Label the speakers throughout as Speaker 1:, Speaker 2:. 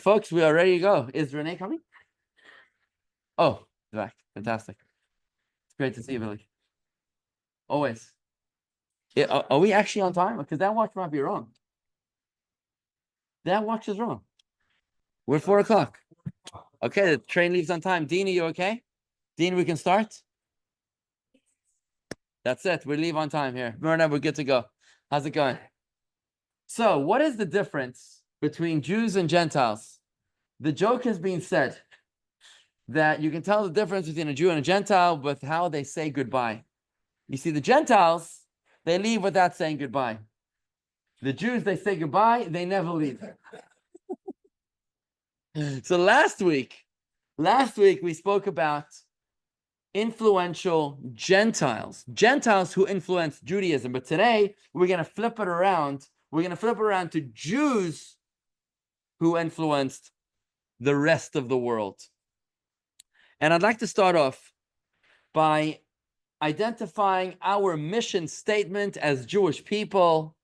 Speaker 1: Folks, we are ready to go. Is Renee coming? Oh, back. Fantastic. It's great to see you, Billy. Always. Yeah, are we actually on time? Because that watch might be wrong. That watch is wrong. We're 4:00. Okay, the train leaves on time. Dean, are you okay? Dean, we can start? That's it. We leave on time here. Myrna, we're good to go. How's it going? So, what is the difference between Jews and Gentiles? The joke has been said that you can tell the difference between a Jew and a Gentile with how they say goodbye. You see, the Gentiles, they leave without saying goodbye. The Jews, they say goodbye, they never leave. So last week we spoke about influential Gentiles who influenced Judaism. But today we're going to flip it around. We're going to flip it around to Jews who influenced the rest of the world. And I'd like to start off by identifying our mission statement as Jewish people.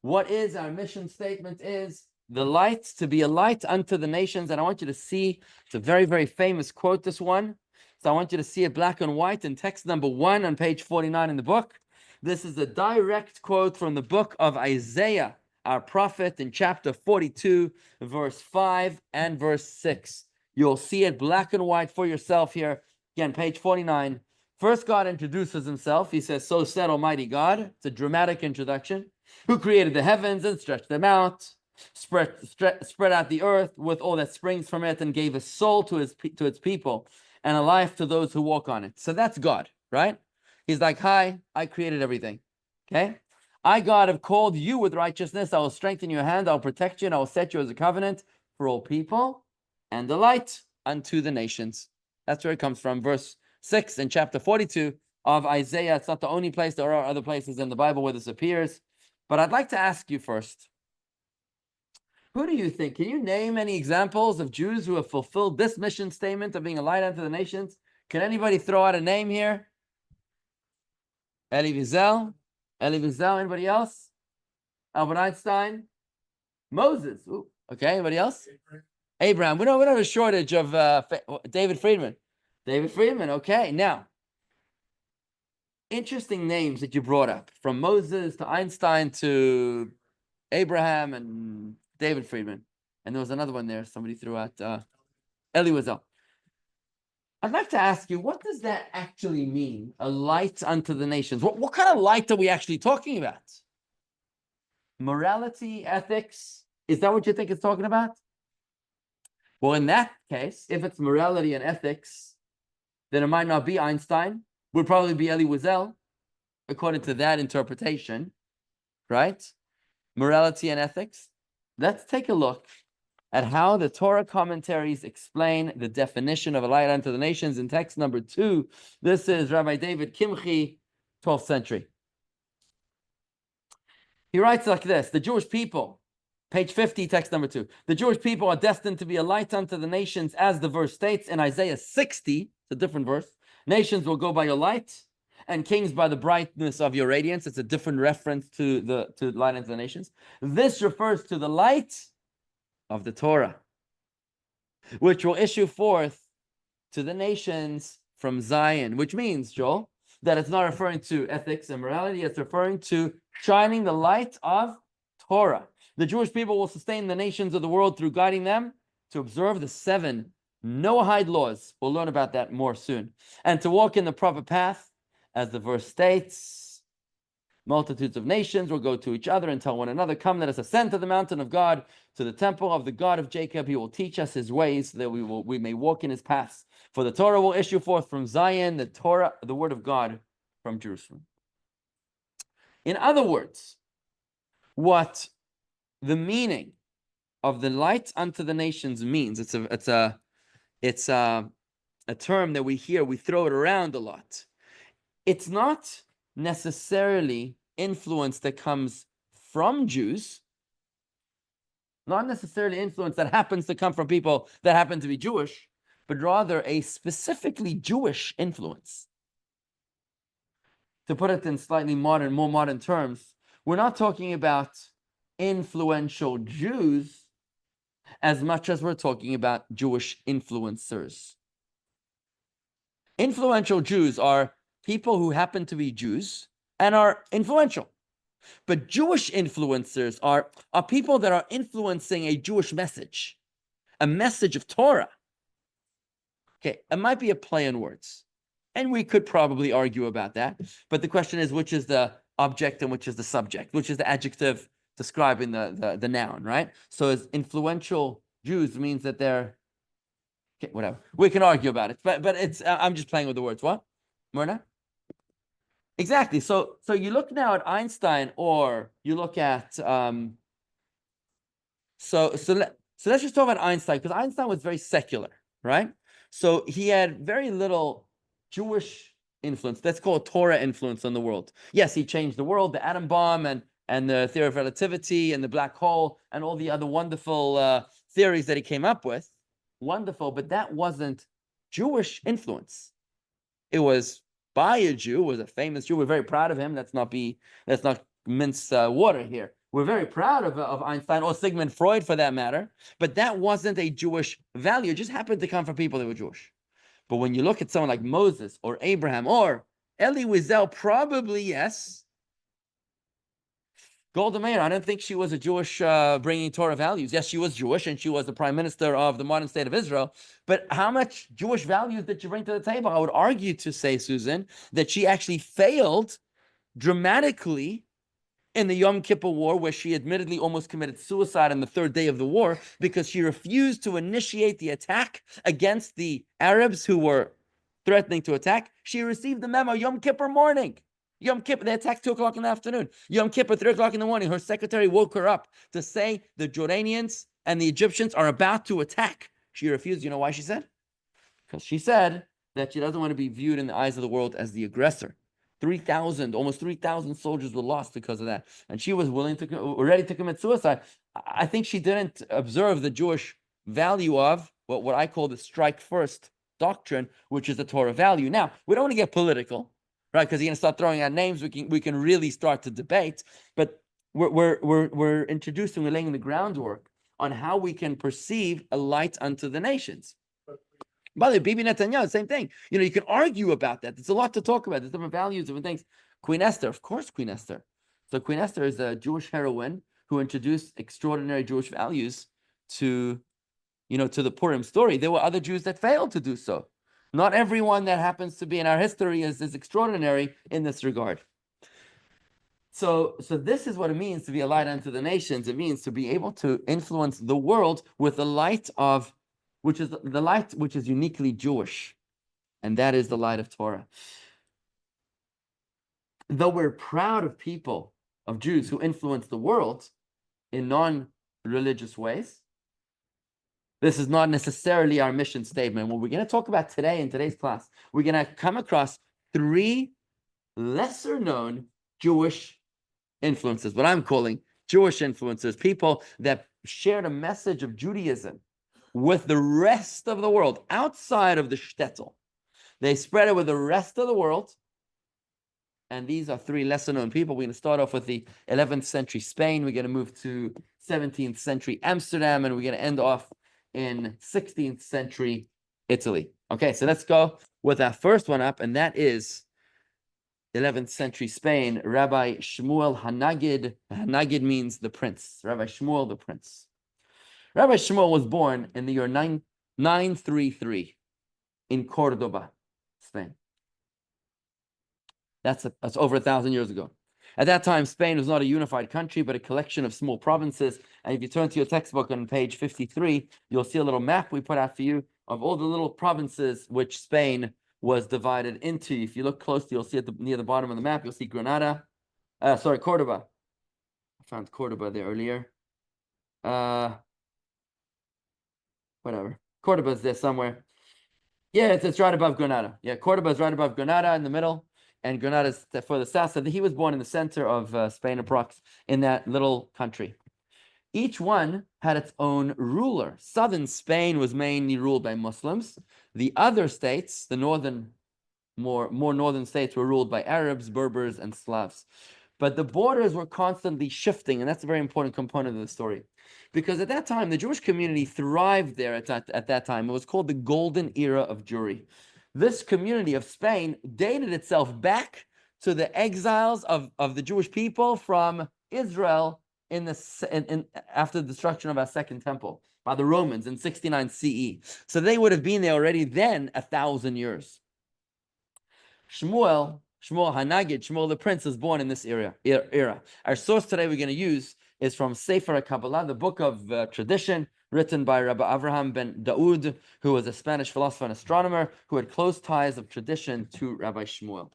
Speaker 1: What is our mission statement? Is the light, to be a light unto the nations. And I want you to see, it's a very, very famous quote, this one. So I want you to see it black and white in text number 1 on page 49 in the book. This is a direct quote from the book of Isaiah, our prophet, in chapter 42, verse 5 and verse 6. You'll see it black and white for yourself here. Again, page 49. First, God introduces himself. He says, "So said Almighty God." It's a dramatic introduction. "Who created the heavens and stretched them out, spread out the earth with all that springs from it, and gave a soul to its people and a life to those who walk on it." So that's God, right? He's like, "Hi, I created everything." Okay? "I, God, have called you with righteousness. I will strengthen your hand. I'll protect you, and I will set you as a covenant for all people and a light unto the nations." That's where it comes from. Verse 6 in chapter 42 of Isaiah. It's not the only place. There are other places in the Bible where this appears. But I'd like to ask you first, who do you think? Can you name any examples of Jews who have fulfilled this mission statement of being a light unto the nations? Can anybody throw out a name here? Elie Wiesel? Anybody else? Albert Einstein? Moses? Ooh, okay, anybody else? Abraham. We don't have a shortage of David Friedman. Okay. Now, interesting names that you brought up, from Moses to Einstein to Abraham and David Friedman. And there was another one there. Somebody threw out Elie Wiesel. I'd like to ask you, what does that actually mean? A light unto the nations. What kind of light are we actually talking about? Morality, ethics? Is that what you think it's talking about? Well, in that case, if it's morality and ethics, then it might not be Einstein. It would probably be Elie Wiesel, according to that interpretation, right? Morality and ethics. Let's take a look at how the Torah commentaries explain the definition of a light unto the nations in text number 2. This is Rabbi David Kimchi, 12th century. He writes like this: the Jewish people, page 50, text number 2. The Jewish people are destined to be a light unto the nations, as the verse states in Isaiah 60. It's a different verse. Nations will go by your light, and kings by the brightness of your radiance. It's a different reference to light unto the nations. This refers to the light of the Torah, which will issue forth to the nations from Zion, which means, Joel, that it's not referring to ethics and morality, it's referring to shining the light of Torah. The Jewish people will sustain the nations of the world through guiding them to observe the 7 Noahide laws. We'll learn about that more soon. And to walk in the proper path, as the verse states. Multitudes of nations will go to each other and tell one another, "Come, let us ascend to the mountain of God, to the temple of the God of Jacob. He will teach us his ways, so that we may walk in his paths. For the Torah will issue forth from Zion, the Torah, the word of God, from Jerusalem." In other words, what the meaning of the light unto the nations means, it's a term that we hear, we throw it around a lot. It's not necessarily influence that comes from Jews, not necessarily influence that happens to come from people that happen to be Jewish, but rather a specifically Jewish influence. To put it in slightly more modern terms, we're not talking about influential Jews as much as we're talking about Jewish influencers. Influential Jews are people who happen to be Jews and are influential. But Jewish influencers are people that are influencing a Jewish message, a message of Torah. Okay, it might be a play on words, and we could probably argue about that. But the question is, which is the object and which is the subject? Which is the adjective describing the noun, right? So as influential Jews means that they're, okay, whatever. We can argue about it, but it's I'm just playing with the words. What, Myrna? Exactly. So you look now at Einstein, or you look at so let's just talk about Einstein, because Einstein was very secular, right? So he had very little Jewish influence. Let's call it Torah influence on the world. Yes, he changed the world, the atom bomb and the theory of relativity and the black hole and all the other wonderful theories that he came up with. Wonderful, but that wasn't Jewish influence. It was by a Jew, was a famous Jew. We're very proud of him. Let's not mince water here. We're very proud of Einstein, or Sigmund Freud for that matter, but that wasn't a Jewish value. It just happened to come from people that were Jewish. But when you look at someone like Moses or Abraham or Elie Wiesel, probably yes. Golda Meir, I don't think she was a Jewish bringing Torah values. Yes, she was Jewish, and she was the prime minister of the modern state of Israel. But how much Jewish values did she bring to the table? I would argue to say, Susan, that she actually failed dramatically in the Yom Kippur War, where she admittedly almost committed suicide on the third day of the war because she refused to initiate the attack against the Arabs who were threatening to attack. She received the memo Yom Kippur morning. Yom Kippur, they attacked 2 o'clock in the afternoon. Yom Kippur, 3 o'clock in the morning, her secretary woke her up to say the Jordanians and the Egyptians are about to attack. She refused. You know why she said? Because she said that she doesn't want to be viewed in the eyes of the world as the aggressor. Almost 3,000 soldiers were lost because of that. And she was ready to commit suicide. I think she didn't observe the Jewish value of what I call the strike first doctrine, which is the Torah value. Now, we don't want to get political, right? Because you're going to start throwing out names. We can really start to debate. But we're introducing, we're laying the groundwork on how we can perceive a light unto the nations. By the way, Bibi Netanyahu, same thing. You can argue about that. There's a lot to talk about. There's different values, different things. Queen Esther, of course, Queen Esther. So Queen Esther is a Jewish heroine who introduced extraordinary Jewish values to the Purim story. There were other Jews that failed to do so. Not everyone that happens to be in our history is extraordinary in this regard. So this is what it means to be a light unto the nations. It means to be able to influence the world with the light of, which is the light which is uniquely Jewish, and that is the light of Torah. Though we're proud of people, of Jews who influence the world in non-religious ways, this is not necessarily our mission statement. What we're going to talk about today in today's class, we're going to come across 3 lesser-known Jewish influences, what I'm calling Jewish influencers, people that shared a message of Judaism with the rest of the world, outside of the shtetl. They spread it with the rest of the world. And these are 3 lesser-known people. We're going to start off with the 11th century Spain. We're going to move to 17th century Amsterdam, and we're going to end off in 16th century Italy. Okay, so let's go with our first one up, and that is 11th century Spain, Rabbi Shmuel Hanagid. Hanagid means the prince. Rabbi Shmuel, the prince. Rabbi Shmuel was born in the year 933 in Cordoba, Spain. That's over 1,000 years ago. At that time, Spain was not a unified country, but a collection of small provinces. And if you turn to your textbook on page 53, you'll see a little map we put out for you of all the little provinces which Spain was divided into. If you look closely, you'll see near the bottom of the map, you'll see Cordoba. I found Cordoba there earlier. Whatever. Cordoba is there somewhere. Yeah, it's right above Granada. Yeah, Cordoba is right above Granada in the middle, and Granada is further south. So he was born in the center of Spain, approx, in that little country. Each one had its own ruler. Southern Spain was mainly ruled by Muslims. The other states, the more northern states, were ruled by Arabs, Berbers, and Slavs. But the borders were constantly shifting, and that's a very important component of the story. because at that time, the Jewish community thrived there at that time. It was called the Golden Era of Jewry. This community of Spain dated itself back to the exiles of the Jewish people from Israel after the destruction of our second temple by the Romans in 69 CE. So they would have been there already then 1,000 years. Shmuel Hanagid, Shmuel the prince, was born in this era. Our source today we're going to use is from Sefer Kabbalah, the book of tradition, written by Rabbi Avraham ben Daoud, who was a Spanish philosopher and astronomer who had close ties of tradition to Rabbi Shmuel.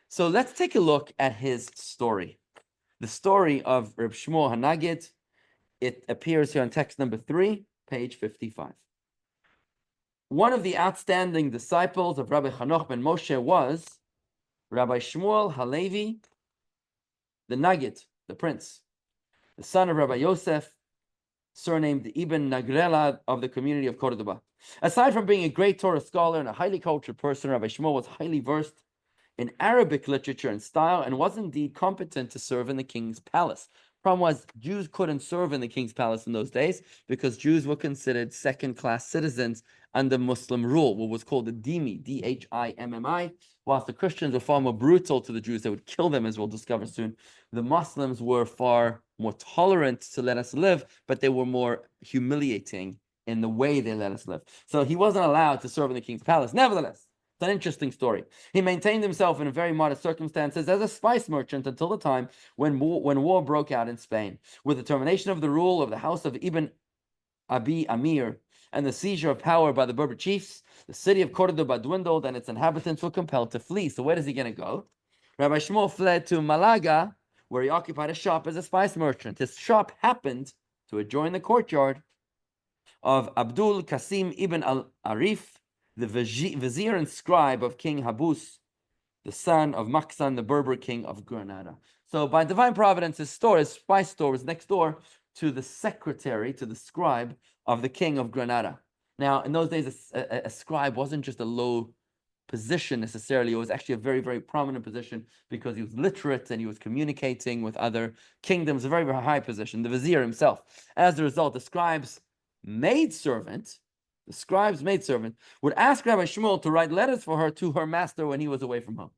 Speaker 1: So let's take a look at his story. The story of Reb Shmuel Hanagid. It appears here on text number 3, page 55. One of the outstanding disciples of Rabbi Chanoch ben Moshe was Rabbi Shmuel Halevi, the Nagid, the prince, the son of Rabbi Yosef, surnamed Ibn Nagrela of the community of Cordoba. Aside from being a great Torah scholar and a highly cultured person, Rabbi Shmuel was highly versed in Arabic literature and style and was indeed competent to serve in the king's palace. Problem was, Jews couldn't serve in the king's palace in those days because Jews were considered second-class citizens under Muslim rule, what was called the dhimmi, D-H-I-M-M-I. Whilst the Christians were far more brutal to the Jews, they would kill them, as we'll discover soon. The Muslims were far more tolerant to let us live, but they were more humiliating in the way they let us live. So he wasn't allowed to serve in the king's palace. Nevertheless, it's an interesting story. He maintained himself in very modest circumstances as a spice merchant until the time when war broke out in Spain. With the termination of the rule of the house of Ibn Abi Amir and the seizure of power by the Berber chiefs, the city of Cordoba dwindled and its inhabitants were compelled to flee. So where is he going to go? Rabbi Shmuel fled to Malaga, where he occupied a shop as a spice merchant. His shop happened to adjoin the courtyard of Abdul Qasim ibn al-Arif, the vizier and scribe of King Habus, the son of Maksan, the Berber king of Granada. So by divine providence, his spice store, was next door to the secretary, to the scribe of the king of Granada. Now, in those days, a scribe wasn't just a low position necessarily. It was actually a very, very prominent position because he was literate and he was communicating with other kingdoms, a very, very high position, the vizier himself. As a result, the scribe's maidservant would ask Rabbi Shmuel to write letters for her to her master when he was away from home.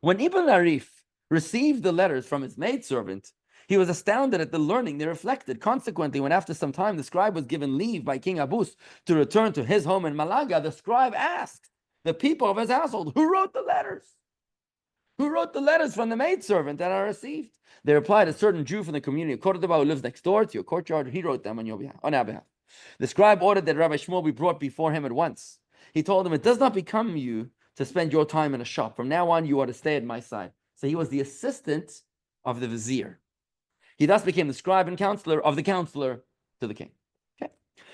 Speaker 1: When Ibn Arif received the letters from his maidservant, he was astounded at the learning they reflected. Consequently, when after some time the scribe was given leave by King Abus to return to his home in Malaga, the scribe asked the people of his household, who wrote the letters? Who wrote the letters from the maidservant that I received? They replied, a certain Jew from the community of Cordoba who lives next door to your courtyard. He wrote them on our behalf. The scribe ordered that Rabbi Shmuel be brought before him at once. He told him, it does not become you to spend your time in a shop. From now on, you are to stay at my side. So he was the assistant of the vizier. He thus became the scribe and counselor of the counselor to the king. Okay.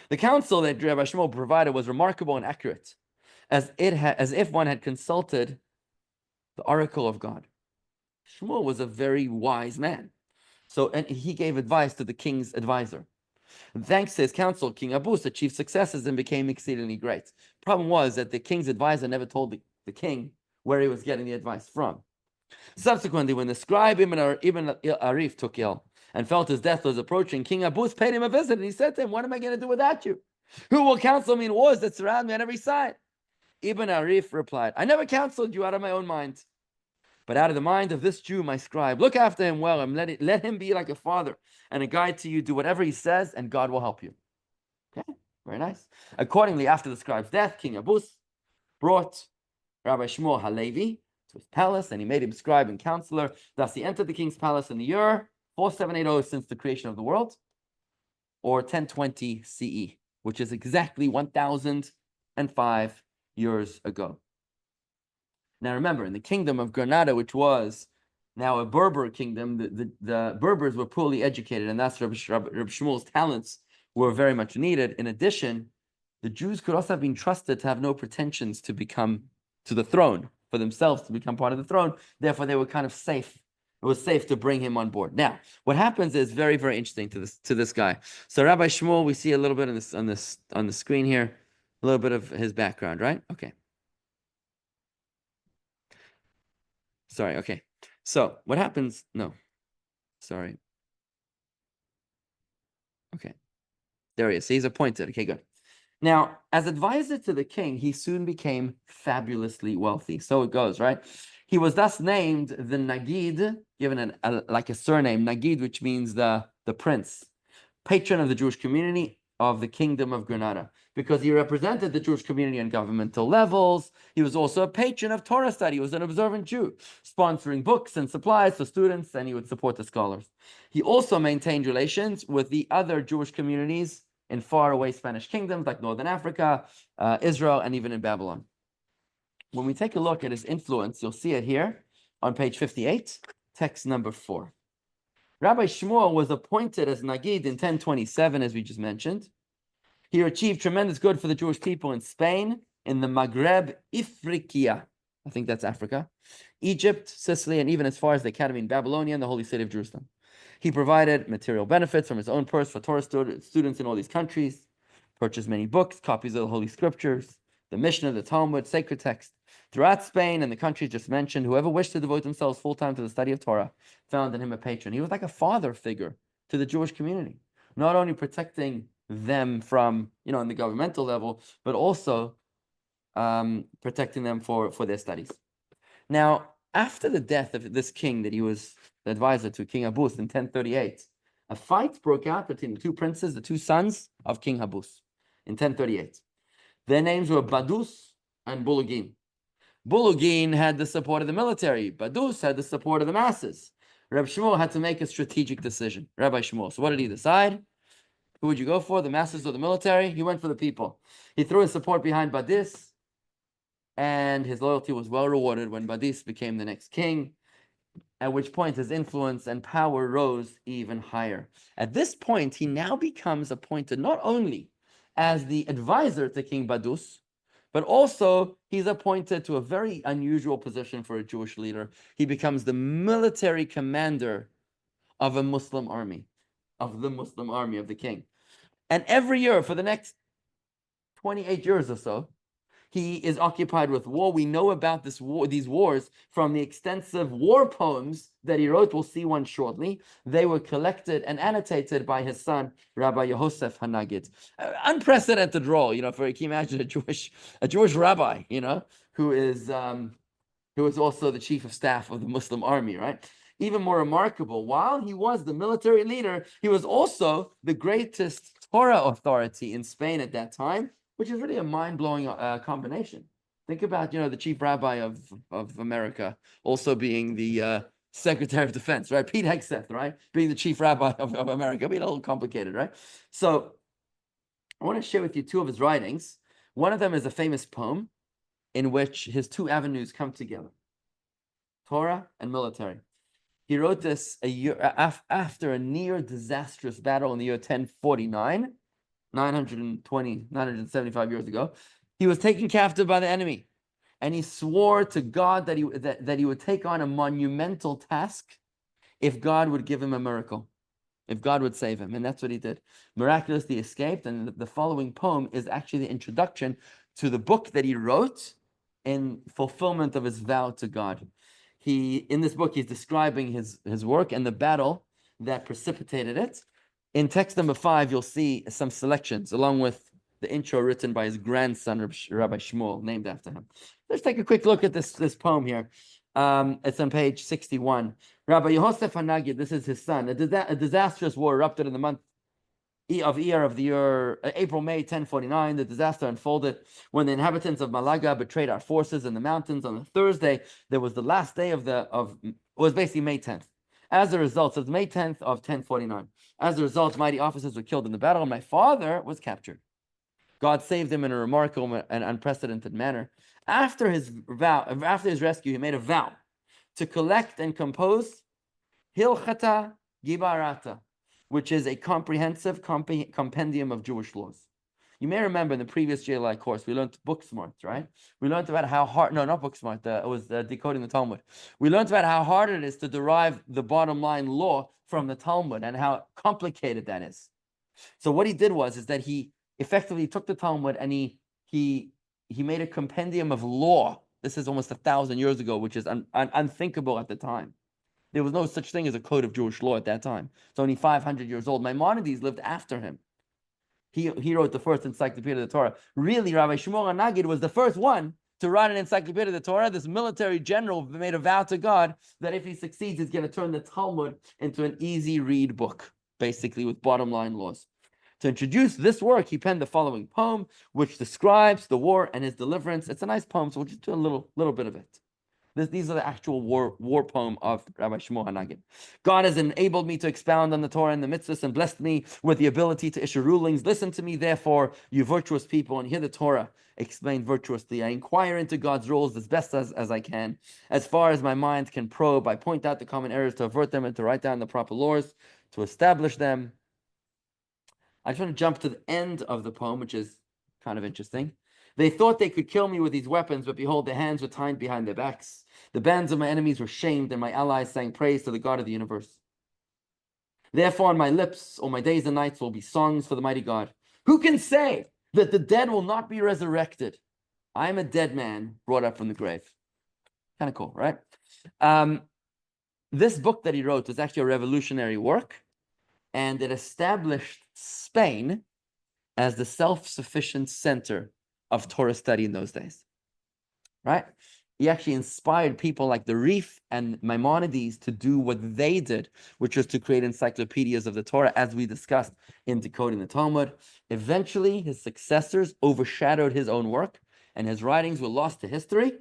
Speaker 1: The counsel that Rabbi Shmuel provided was remarkable and accurate, as if one had consulted the oracle of God. Shmuel was a very wise man. And he gave advice to the king's advisor. And thanks to his counsel, King Abus achieved successes and became exceedingly great. Problem was that the king's advisor never told the king where he was getting the advice from. Subsequently, when the scribe Ibn Arif took ill and felt his death was approaching, King Abus paid him a visit, and he said to him, what am I going to do without you? Who will counsel me in wars that surround me on every side? Ibn Arif replied, I never counseled you out of my own mind, but out of the mind of this Jew, my scribe. Look after him well and let him be like a father and a guide to you. Do whatever he says, and God will help you. Okay, very nice. Accordingly, after the scribe's death, King Abus brought Rabbi Shmuel Halevi to his palace, and he made him scribe and counselor. Thus, he entered the king's palace in the year 4780 since the creation of the world, or 1020 CE, which is exactly 1005 years ago. Now remember, in the kingdom of Granada, which was now a Berber kingdom, the Berbers were poorly educated, and that's Rabbi Shmuel's talents were very much needed. In addition, the Jews could also have been trusted to have no pretensions to become to the throne, for themselves to become part of the throne. Therefore, they were kind of safe. It was safe to bring him on board. Now, what happens is very, very interesting to this guy. So Rabbi Shmuel, we see a little bit on the screen here, a little bit of his background, right? Okay. Sorry, okay. So what happens? No, sorry. There he is. He's appointed. Okay, good. Now, as advisor to the king, he soon became fabulously wealthy. So it goes, right? He was thus named the Nagid, given like a surname, Nagid, which means the prince, patron of the Jewish community of the Kingdom of Granada, because he represented the Jewish community on governmental levels. He was also a patron of Torah study. He was an observant Jew, sponsoring books and supplies for students, and he would support the scholars. He also maintained relations with the other Jewish communities in faraway Spanish kingdoms like Northern Africa, Israel, and even in Babylon. When we take a look at his influence, you'll see it here on page 58, text number 4. Rabbi Shmuel was appointed as Nagid in 1027, as we just mentioned. He achieved tremendous good for the Jewish people in Spain, in the Maghreb, Ifriqiya, I think that's Africa, Egypt, Sicily, and even as far as the Academy in Babylonia and the Holy City of Jerusalem. He provided material benefits from his own purse for Torah students in all these countries, purchased many books, copies of the Holy Scriptures, the Mishnah, the Talmud, sacred text. Throughout Spain and the countries just mentioned, whoever wished to devote themselves full-time to the study of Torah found in him a patron. He was like a father figure to the Jewish community, not only protecting them from, in the governmental level, but also protecting them for their studies. Now, after the death of this king that he was the advisor to, King Habus, in 1038, a fight broke out between the two princes, the two sons of King Habus, in 1038. Their names were Badus and Bulugin. Bulugin had the support of the military. Badus had the support of the masses. Rabbi Shmuel had to make a strategic decision. Rabbi Shmuel. So what did he decide? Who would you go for, the masses or the military? He went for the people. He threw his support behind Badis, and his loyalty was well rewarded when Badis became the next king, at which point his influence and power rose even higher. At this point, he now becomes appointed not only as the advisor to King Badus, but also he's appointed to a very unusual position for a Jewish leader. He becomes the military commander of a Muslim army, of the king. And every year for the next 28 years or so, he is occupied with war. We know about these wars from the extensive war poems that he wrote. We'll see one shortly. They were collected and annotated by his son, Rabbi Yosef Hanagid. Unprecedented role, can you imagine a Jewish rabbi, who is also the chief of staff of the Muslim army, right? Even more remarkable, while he was the military leader, he was also the greatest Torah authority in Spain at that time, which is really a mind-blowing combination. Think about, the chief rabbi of America also being the Secretary of Defense, right? Pete Hegseth, right? Being the chief rabbi of America. It'd be a little complicated, right? So I want to share with you two of his writings. One of them is a famous poem in which his two avenues come together, Torah and military. He wrote this a year after a near disastrous battle in the year 1049, 975 years ago. He was taken captive by the enemy, and he swore to God that he would take on a monumental task if God would give him a miracle, if God would save him. And that's what he did. Miraculously escaped, and the following poem is actually the introduction to the book that he wrote in fulfillment of his vow to God. In this book, he's describing his work and the battle that precipitated it. In text number 5, you'll see some selections along with the intro written by his grandson, Rabbi Shmuel, named after him. Let's take a quick look at this poem here. It's on page 61. Rabbi Yosef Hanagid, this is his son. A disastrous war erupted in the month of the year April-May 1049. The disaster unfolded when the inhabitants of Malaga betrayed our forces in the mountains. On the Thursday, there was the last day it was basically May 10th. As a result, so it's May 10th of 1049. As a result, mighty officers were killed in the battle, and my father was captured. God saved him in a remarkable and unprecedented manner. After his rescue, he made a vow to collect and compose Hilchata Gibarata, which is a comprehensive compendium of Jewish laws. You may remember in the previous JLI course, we learned book smart, right? We learned about how hard, no, not book smart, it was decoding the Talmud. We learned about how hard it is to derive the bottom line law from the Talmud and how complicated that is. So what he did is that he effectively took the Talmud and he made a compendium of law. This is almost 1,000 years ago, which is unthinkable at the time. There was no such thing as a code of Jewish law at that time. It's only 500 years old. Maimonides lived after him. He wrote the first encyclopedia of the Torah. Really, Rabbi Shmuel Nagid was the first one to write an encyclopedia of the Torah. This military general made a vow to God that if he succeeds, he's going to turn the Talmud into an easy read book, basically with bottom line laws. To introduce this work, he penned the following poem, which describes the war and his deliverance. It's a nice poem, so we'll just do a little bit of it. These are the actual war poem of Rabbi Shmuel Hanagid. God has enabled me to expound on the Torah and the mitzvahs and blessed me with the ability to issue rulings. Listen to me, therefore, you virtuous people, and hear the Torah explained virtuously. I inquire into God's rules as best as I can. As far as my mind can probe, I point out the common errors to avert them and to write down the proper laws to establish them. I just want to jump to the end of the poem, which is kind of interesting. They thought they could kill me with these weapons, but behold, their hands were tied behind their backs. The bands of my enemies were shamed, and my allies sang praise to the God of the universe. Therefore, on my lips, all my days and nights will be songs for the mighty God. Who can say that the dead will not be resurrected? I am a dead man brought up from the grave. Kind of cool, right? This book that he wrote was actually a revolutionary work, and it established Spain as the self-sufficient center of Torah study in those days, right? He actually inspired people like the Rif and Maimonides to do what they did, which was to create encyclopedias of the Torah, as we discussed in Decoding the Talmud. Eventually, his successors overshadowed his own work, and his writings were lost to history.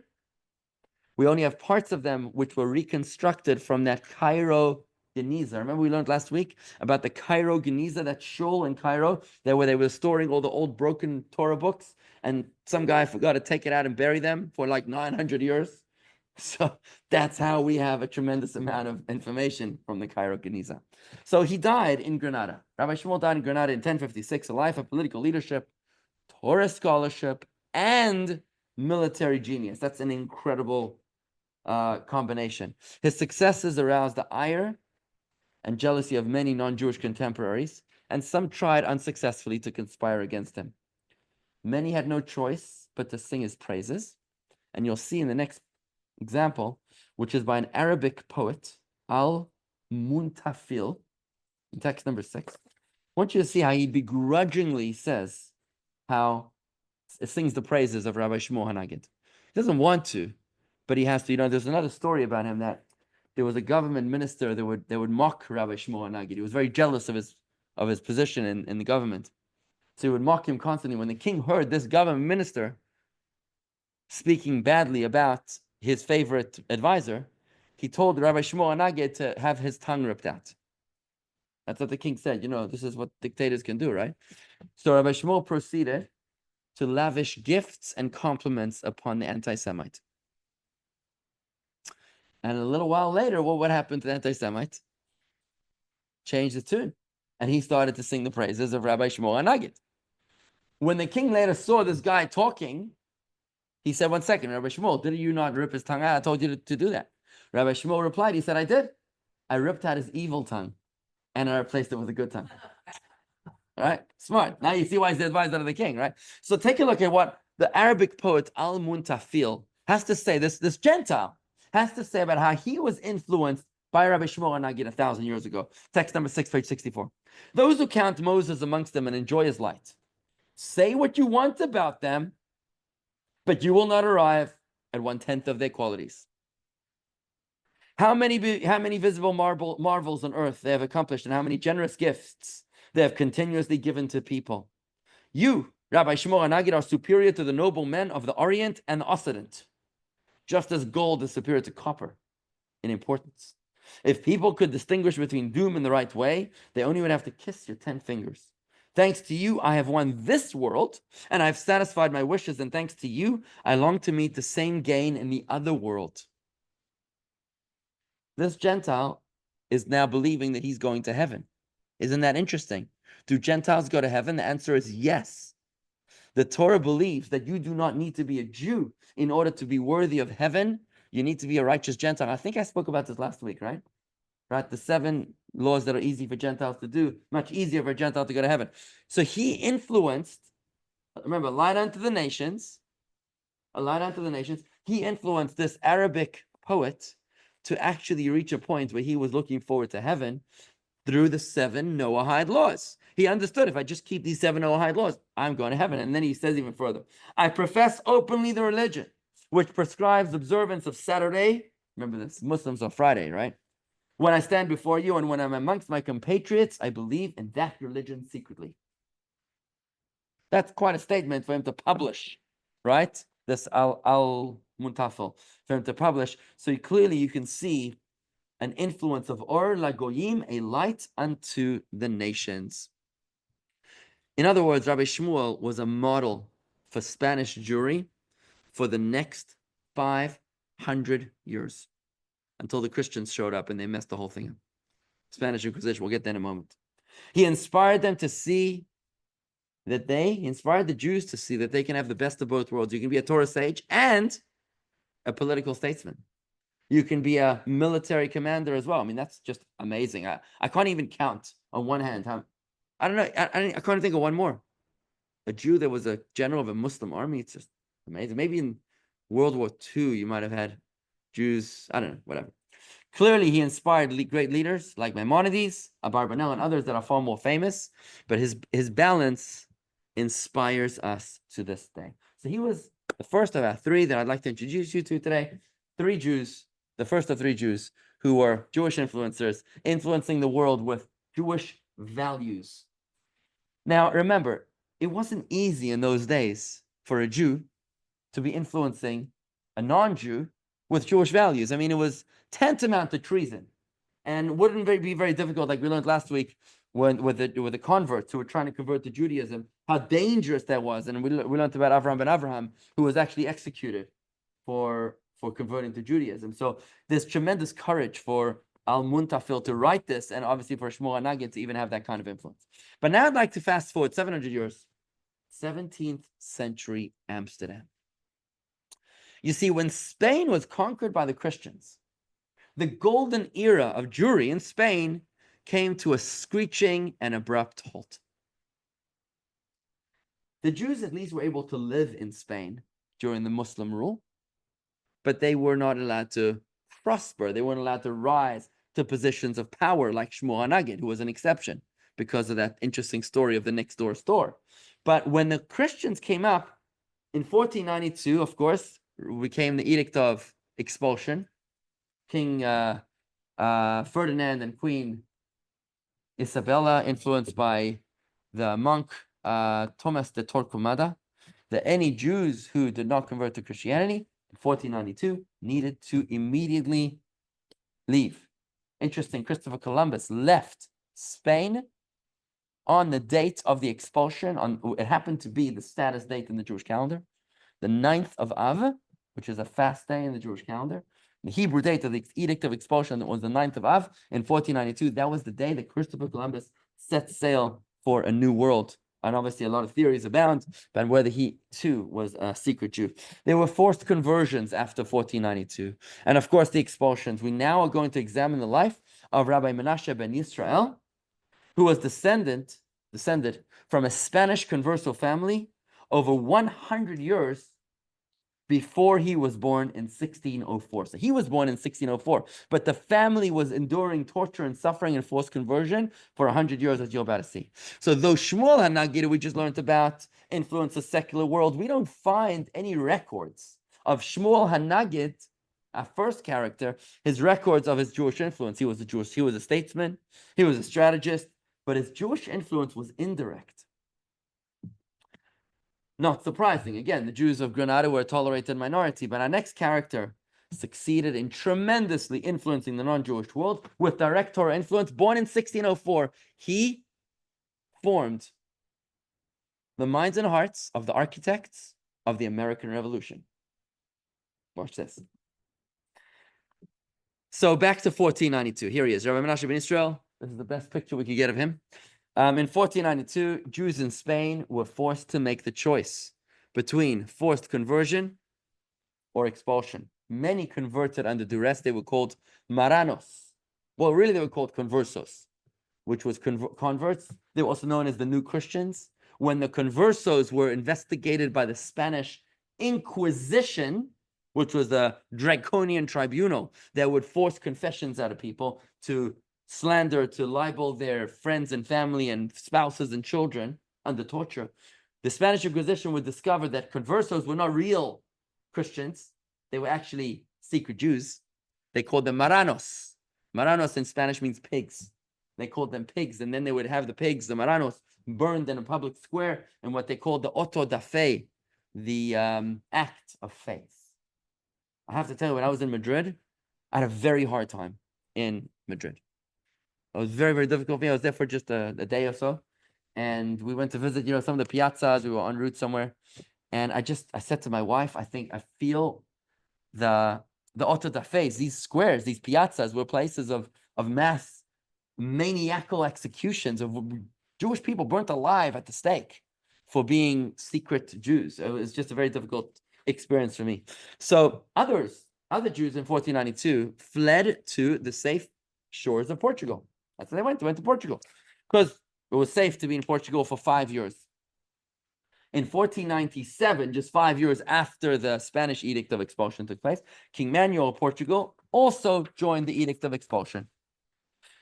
Speaker 1: We only have parts of them which were reconstructed from that Cairo Geniza. Remember we learned last week about the Cairo Geniza, that shul in Cairo, there where they were storing all the old broken Torah books, and some guy forgot to take it out and bury them for like 900 years. So that's how we have a tremendous amount of information from the Cairo Geniza. So he died in Granada. Rabbi Shmuel died in Granada in 1056, a life of political leadership, Torah scholarship, and military genius. That's an incredible combination. His successes aroused the ire and jealousy of many non-Jewish contemporaries, and some tried unsuccessfully to conspire against him. Many had no choice but to sing his praises, and you'll see in the next example, which is by an Arabic poet, Al-Muntafil, in text number 6. I want you to see how he begrudgingly says how it sings the praises of Rabbi Shmuel Hanagid. He doesn't want to, but he has to. You know, there's another story about him that there was a government minister that would mock Rabbi Shmuel Hanagid. He was very jealous of his position in the government. So he would mock him constantly. When the king heard this government minister speaking badly about his favorite advisor, he told Rabbi Shmuel Hanagid to have his tongue ripped out. That's what the king said. You know, this is what dictators can do, right? So Rabbi Shmuel proceeded to lavish gifts and compliments upon the anti-Semite. And a little while later, what happened to the anti-Semite? Changed his tune. And he started to sing the praises of Rabbi Shmuel Hanagid. When the king later saw this guy talking, he said, 1 second, Rabbi Shmuel, did you not rip his tongue out? I told you to do that. Rabbi Shmuel replied, he said, I did. I ripped out his evil tongue, and I replaced it with a good tongue. All right? Smart. Now you see why he's the advisor of the king, right? So take a look at what the Arabic poet Al-Muntafil has to say, this Gentile, has to say about how he was influenced by Rabbi Shmuel Hanagid 1,000 years ago. Text number 6, page 64. Those who count Moses amongst them and enjoy his light, say what you want about them, but you will not arrive at 1/10 of their qualities. How many visible marvels on earth they have accomplished, and how many generous gifts they have continuously given to people. You, Rabbi Shmuel Hanagid, are superior to the noble men of the Orient and the Occident, just as gold is superior to copper in importance. If people could distinguish between doom and the right way, they only would have to kiss your 10 fingers. Thanks to you, I have won this world, and I've satisfied my wishes, and thanks to you, I long to meet the same gain in the other world. This Gentile is now believing that he's going to heaven. Isn't that interesting? Do Gentiles go to heaven? The answer is yes. The Torah believes that you do not need to be a Jew in order to be worthy of heaven. You need to be a righteous Gentile. I think I spoke about this last week, right? Right? The 7 laws that are easy for Gentiles to do, much easier for a Gentile to go to heaven. So he influenced, remember, a light unto the nations, he influenced this Arabic poet to actually reach a point where he was looking forward to heaven. through the 7 Noahide laws. He understood, if I just keep these 7 Noahide laws, I'm going to heaven. And then he says even further, I profess openly the religion which prescribes observance of Saturday. Remember this, Muslims on Friday, right? When I stand before you and when I'm amongst my compatriots, I believe in that religion secretly. That's quite a statement for him to publish, right? This al-Muntafil, for him to publish. So clearly you can see an influence of Or Lagoyim, a light unto the nations. In other words, Rabbi Shmuel was a model for Spanish Jewry for the next 500 years until the Christians showed up and they messed the whole thing up. Spanish Inquisition, we'll get there in a moment. He inspired them to see that he inspired the Jews to see that they can have the best of both worlds. You can be a Torah sage and a political statesman. You can be a military commander as well. I mean, that's just amazing. I can't even count on one hand how, I don't know, I can't think of one more. A Jew that was a general of a Muslim army. It's just amazing. Maybe in World War II, you might have had Jews, I don't know, whatever. Clearly, he inspired great leaders like Maimonides, Abarbanel, and others that are far more famous, but his balance inspires us to this day. So he was the first of our 3 that I'd like to introduce you to today. 3 Jews, the first of 3 Jews who were Jewish influencers, influencing the world with Jewish values. Now, remember, it wasn't easy in those days for a Jew to be influencing a non-Jew with Jewish values. I mean, it was tantamount to treason, and wouldn't be very difficult, like we learned last week, with the converts who were trying to convert to Judaism, how dangerous that was. And we learned about Avraham ben Avraham, who was actually executed for converting to Judaism. So there's tremendous courage for Al-Muntafil to write this, and obviously for Shmuel HaNagid to even have that kind of influence. But now I'd like to fast forward 700 years, 17th century Amsterdam. You see, when Spain was conquered by the Christians, the golden era of Jewry in Spain came to a screeching and abrupt halt. The Jews at least were able to live in Spain during the Muslim rule, but they were not allowed to prosper. They weren't allowed to rise to positions of power like Shmuel HaNagid, who was an exception because of that interesting story of the next door store. But when the Christians came up in 1492, of course, came the Edict of Expulsion. King Ferdinand and Queen Isabella, influenced by the monk Thomas de Torquemada, that any Jews who did not convert to Christianity in 1492 needed to immediately leave. Interesting, Christopher Columbus left Spain on the date of the expulsion. It happened to be the status date in the Jewish calendar, the 9th of Av, which is a fast day in the Jewish calendar. The Hebrew date of the Edict of Expulsion was the 9th of Av in 1492. That was the day that Christopher Columbus set sail for a new world. And obviously a lot of theories abound about whether he too was a secret Jew. There were forced conversions after 1492. And of course the expulsions. We now are going to examine the life of Rabbi Menashe ben Yisrael, who was descended from a Spanish converso family over 100 years before he was born in 1604. So he was born in 1604, but the family was enduring torture and suffering and forced conversion for 100 years, as you're about to see. So though Shmuel HaNagid, we just learned about, influenced the secular world, we don't find any records of Shmuel HaNagid, our first character, his records of his Jewish influence. He was a statesman, he was a strategist, but his Jewish influence was indirect. Not surprising. Again, the Jews of Granada were a tolerated minority, but our next character succeeded in tremendously influencing the non-Jewish world with direct Torah influence. Born in 1604, he formed the minds and hearts of the architects of the American Revolution. Watch this. So back to 1492. Here he is, Rabbi Menashe ben Israel. This is the best picture we could get of him. In 1492, Jews in Spain were forced to make the choice between forced conversion or expulsion. Many converted under duress. They were called maranos. Well, really, they were called conversos, which was converts. They were also known as the New Christians. When the conversos were investigated by the Spanish Inquisition, which was a draconian tribunal that would force confessions out of people to slander, to libel their friends and family and spouses and children under torture, the Spanish Inquisition would discover that conversos were not real Christians. They were actually secret Jews. They called them marranos. Marranos in Spanish means pigs. They called them pigs, and then they would have the pigs, the marranos, burned in a public square in what they called the auto da fe, the act of faith. I have to tell you, when I was in Madrid, I had a very hard time in Madrid. It was very, very difficult for me. I was there for just a day or so. And we went to visit, some of the piazzas. We were en route somewhere. And I said to my wife, I feel the auto da fe, these squares, these piazzas were places of mass maniacal executions of Jewish people burnt alive at the stake for being secret Jews. It was just a very difficult experience for me. So other Jews in 1492 fled to the safe shores of Portugal. That's where they went. They went to Portugal because it was safe to be in Portugal for 5 years. In 1497, just 5 years after the Spanish Edict of Expulsion took place, King Manuel of Portugal also joined the Edict of Expulsion.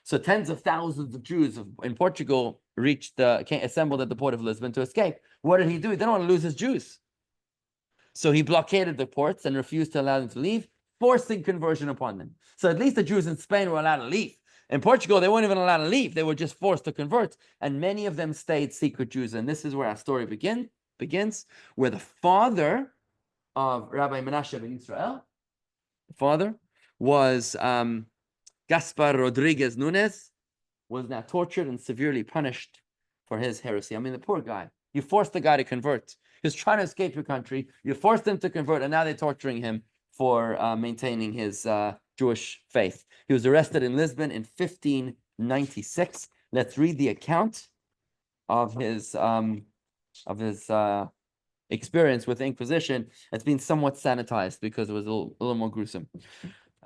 Speaker 1: So tens of thousands of Jews in Portugal assembled at the port of Lisbon to escape. What did he do? He didn't want to lose his Jews. So he blockaded the ports and refused to allow them to leave, forcing conversion upon them. So at least the Jews in Spain were allowed to leave. In Portugal, they weren't even allowed to leave. They were just forced to convert. And many of them stayed secret Jews. And this is where our story begins, where the father of Rabbi Menashe ben Israel, the father, was Gaspar Rodriguez Nunes, was now tortured and severely punished for his heresy. I mean, the poor guy. You forced the guy to convert. He was trying to escape your country. You forced him to convert, and now they're torturing him for maintaining his Jewish faith. He was arrested in Lisbon in 1596. Let's read the account of his experience with the Inquisition. It's been somewhat sanitized because it was a little more gruesome.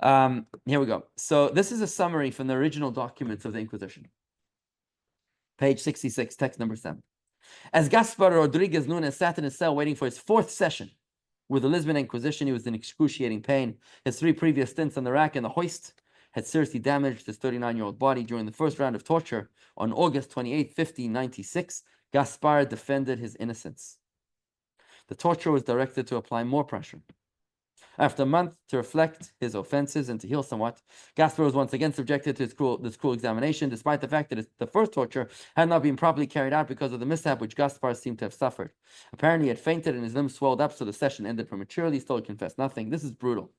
Speaker 1: Here we go. So this is a summary from the original documents of the Inquisition. Page 66, text number 7. As Gaspar Rodriguez Nunes sat in his cell waiting for his 4th session with the Lisbon Inquisition, he was in excruciating pain. His 3 previous stints on the rack and the hoist had seriously damaged his 39-year-old body. During the first round of torture on August 28, 1596, Gaspar defended his innocence. The torture was directed to apply more pressure. After a month to reflect his offenses and to heal somewhat, Gaspar was once again subjected to this cruel examination, despite the fact that the first torture had not been properly carried out because of the mishap which Gaspar seemed to have suffered. Apparently, he had fainted and his limbs swelled up, so the session ended prematurely. Still, he confessed nothing. This is brutal.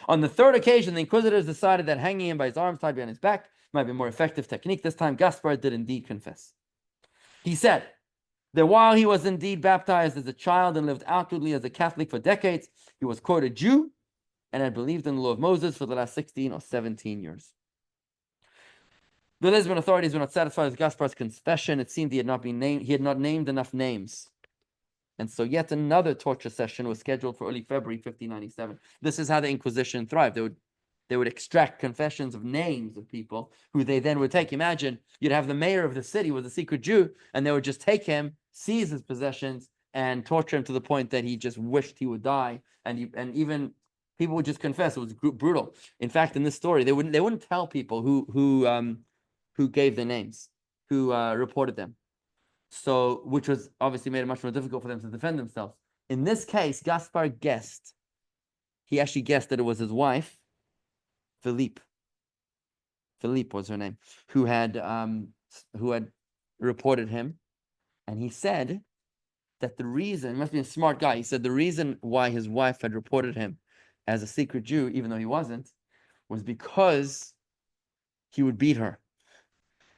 Speaker 1: On the 3rd occasion, the inquisitors decided that hanging him by his arms tied behind his back might be a more effective technique. This time, Gaspar did indeed confess. He said that while he was indeed baptized as a child and lived outwardly as a Catholic for decades, he was, quote, a Jew and had believed in the law of Moses for the last 16 or 17 years. The Lisbon authorities were not satisfied with Gaspar's confession. It seemed he had not named enough names. And so yet another torture session was scheduled for early February 1597. This is how the Inquisition thrived. They would extract confessions of names of people who they then would take. Imagine you'd have the mayor of the city was a secret Jew, and they would just take him, seize his possessions, and torture him to the point that he just wished he would die. And even people would just confess. It was brutal. In fact, in this story, they wouldn't tell people who gave their names, who reported them. So, which was obviously made it much more difficult for them to defend themselves. In this case, Gaspar guessed. He actually guessed that it was his wife, Philippe was her name, who had reported him, and he said that the reason, must be a smart guy, he said the reason why his wife had reported him as a secret Jew, even though he wasn't, was because he would beat her,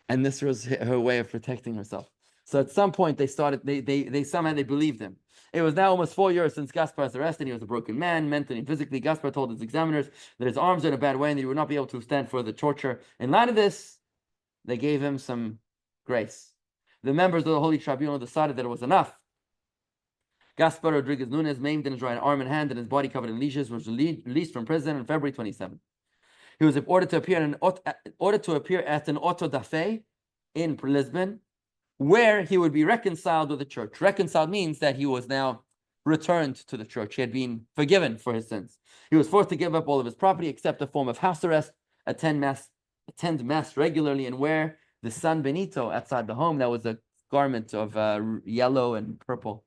Speaker 1: and this was her way of protecting herself. So at some point they somehow believed him. It was now almost 4 years since Gaspar's arrest, and he was a broken man, mentally and physically. Gaspar told his examiners that his arms were in a bad way and that he would not be able to stand further torture. In light of this, they gave him some grace. The members of the Holy Tribunal decided that it was enough. Gaspar Rodriguez Nunes, maimed in his right arm and hand and his body covered in lesions, was released from prison on February 27. He was ordered to appear at an auto da fe in Lisbon, where he would be reconciled with the church. Reconciled means that he was now returned to the church. He had been forgiven for his sins. He was forced to give up all of his property except a form of house arrest, attend mass attend mass regularly, and wear the San Benito outside the home. That was a garment of yellow and purple,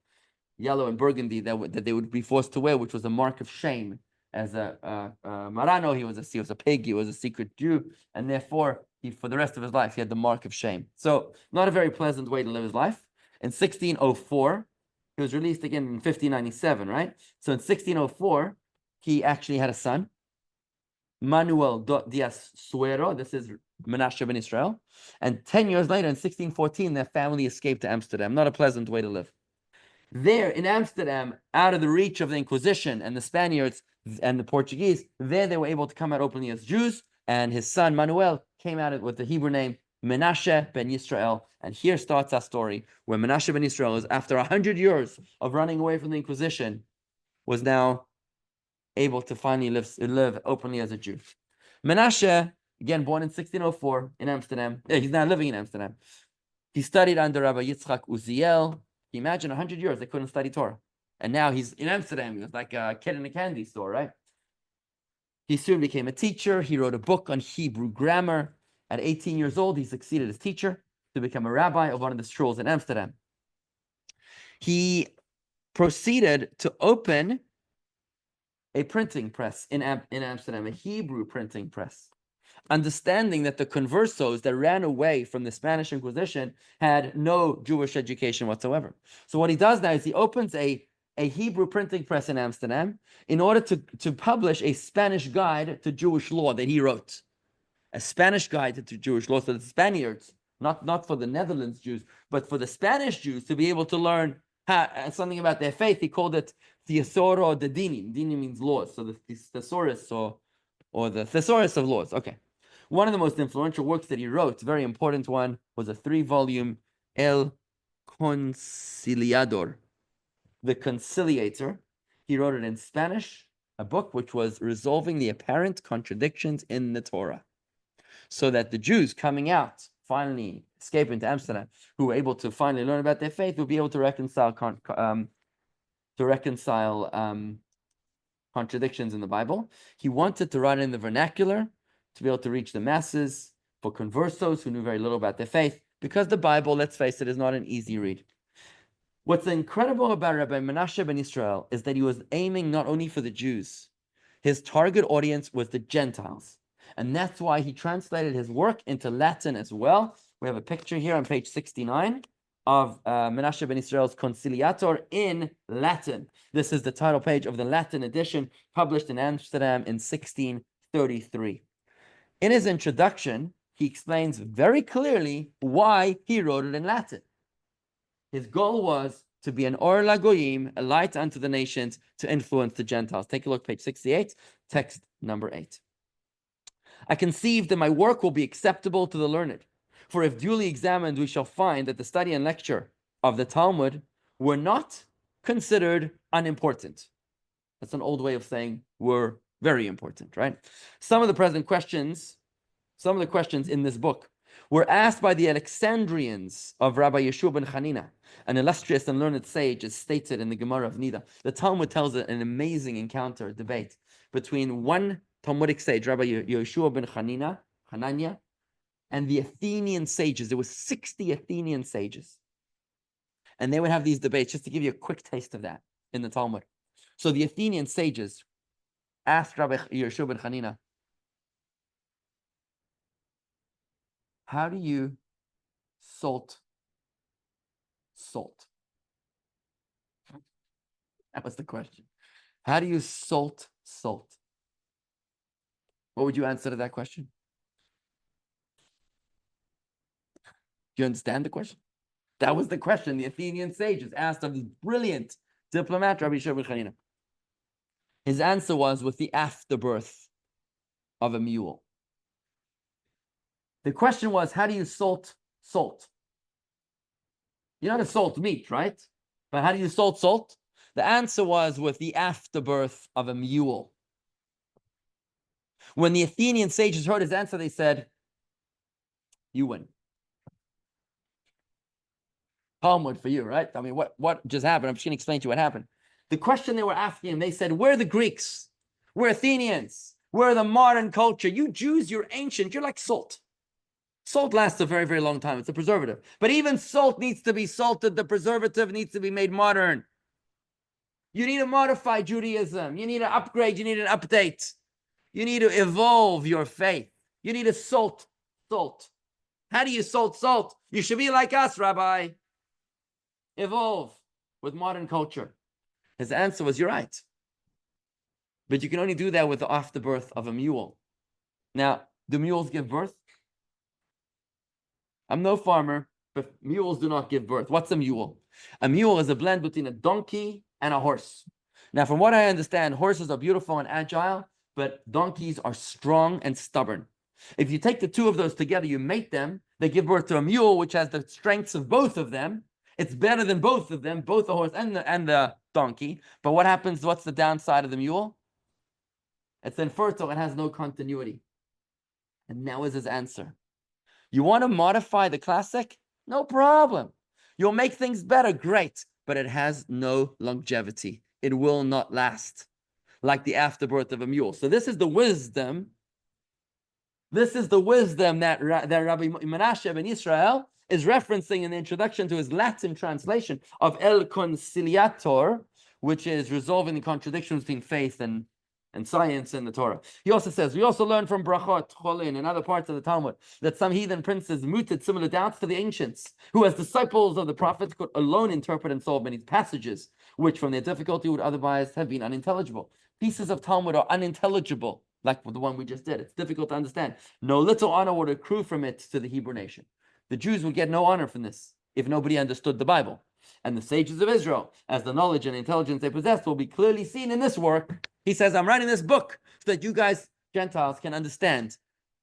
Speaker 1: yellow and burgundy that they would be forced to wear, which was a mark of shame. As a Marano, he was a pig, he was a secret Jew, and therefore for the rest of his life he had the mark of shame. So not a very pleasant way to live his life. In 1604, he was released again in 1597, right? So in 1604, he actually had a son, Manuel Diaz Suero. This is Menashe ben Israel. And 10 years later, in 1614, their family escaped to Amsterdam. Not a pleasant way to live. There in Amsterdam, out of the reach of the Inquisition and the Spaniards and the Portuguese, there they were able to come out openly as Jews. And his son Manuel came out with the Hebrew name Menashe ben Yisrael. And here starts our story, where Menashe ben Yisrael is, after 100 years of running away from the Inquisition, was now able to finally live openly as a Jew. Menashe, again born in 1604 in Amsterdam. He's now living in Amsterdam. He studied under Rabbi Yitzchak Uziel. Can you imagine 100 years they couldn't study Torah? And now he's in Amsterdam. He was like a kid in a candy store, right? He soon became a teacher. He wrote a book on Hebrew grammar. At 18 years old, he succeeded as teacher to become a rabbi of one of the shuls in Amsterdam. He proceeded to open a printing press in Amsterdam, a Hebrew printing press, understanding that the conversos that ran away from the Spanish Inquisition had no Jewish education whatsoever. So what he does now is he opens a Hebrew printing press in Amsterdam in order to publish a Spanish guide to Jewish law that he wrote. A Spanish guide to Jewish law, so the Spaniards, not for the Netherlands Jews, but for the Spanish Jews to be able to learn something about their faith. He called it Thesauro de Dinim. Dinim means laws, so the thesaurus or the thesaurus of laws. Okay. One of the most influential works that he wrote, very important one, was a 3-volume El Conciliador, the Conciliator. He wrote it in Spanish, a book which was resolving the apparent contradictions in the Torah, so that the Jews coming out, finally escaping to Amsterdam, who were able to finally learn about their faith, would be able to reconcile contradictions in the Bible. He wanted to write in the vernacular to be able to reach the masses, for conversos who knew very little about their faith, because the Bible, let's face it, is not an easy read. What's incredible about Rabbi Menashe ben Israel is that he was aiming not only for the Jews. His target audience was the Gentiles. And that's why he translated his work into Latin as well. We have a picture here on page 69 of Menashe ben Israel's Conciliator in Latin. This is the title page of the Latin edition, published in Amsterdam in 1633. In his introduction, he explains very clearly why he wrote it in Latin. His goal was to be an Or LaGoyim, a light unto the nations, to influence the Gentiles. Take a look, page 68, text number 8. I conceive that my work will be acceptable to the learned, for if duly examined, we shall find that the study and lecture of the Talmud were not considered unimportant. That's an old way of saying were very important, right? Some of the questions in this book were asked by the Alexandrians of Rabbi Yeshua ben Chanina, an illustrious and learned sage, as stated in the Gemara of Nida. The Talmud tells an amazing encounter, debate, between one Talmudic sage, Rabbi Yeshua ben Hanania, and the Athenian sages. There were 60 Athenian sages. And they would have these debates, just to give you a quick taste of that in the Talmud. So the Athenian sages asked Rabbi Yeshua ben Hanina, how do you salt salt? That was the question. How do you salt salt? What would you answer to that question? Do you understand the question? That was the question the Athenian sages asked of the brilliant diplomat, Rabbi Yeshua ben Chanina. His answer was with the afterbirth of a mule. The question was, how do you salt salt? You know how to salt meat, right? But how do you salt salt? The answer was with the afterbirth of a mule. When the Athenian sages heard his answer, they said, you win. Talmud for you, right? I mean, what just happened? I'm just going to explain to you what happened. The question they were asking him, they said, we're the Greeks. We're Athenians. We're the modern culture. You Jews, you're ancient. You're like salt. Salt lasts a very, very long time. It's a preservative. But even salt needs to be salted. The preservative needs to be made modern. You need to modify Judaism. You need to upgrade. You need an update. You need to evolve your faith. You need to salt. How do you salt? You should be like us, Rabbi. Evolve with modern culture. His answer was, you're right. But you can only do that with the afterbirth of a mule. Now, do mules give birth? I'm no farmer, but mules do not give birth. What's a mule? A mule is a blend between a donkey and a horse. Now, from what I understand, horses are beautiful and agile, but donkeys are strong and stubborn. If you take the two of those together, you mate them, they give birth to a mule, which has the strengths of both of them. It's better than both of them, both the horse and the donkey. But what happens? What's the downside of the mule? It's infertile and has no continuity. And now is his answer. You want to modify the classic? No problem. You'll make things better, great. But it has no longevity. It will not last. Like the afterbirth of a mule. So this is the wisdom. This is the wisdom that Rabbi Menashe ben Israel is referencing in the introduction to his Latin translation of El Conciliator, which is resolving the contradictions between faith and science in the Torah. He also says, we also learn from Brachot, Cholin, and other parts of the Talmud that some heathen princes mooted similar doubts to the ancients, who as disciples of the prophets could alone interpret and solve many passages, which from their difficulty would otherwise have been unintelligible. Pieces of Talmud are unintelligible, like the one we just did. It's difficult to understand. No little honor would accrue from it to the Hebrew nation. The Jews would get no honor from this if nobody understood the Bible. And the sages of Israel, as the knowledge and intelligence they possessed, will be clearly seen in this work. He says, I'm writing this book so that you guys, Gentiles, can understand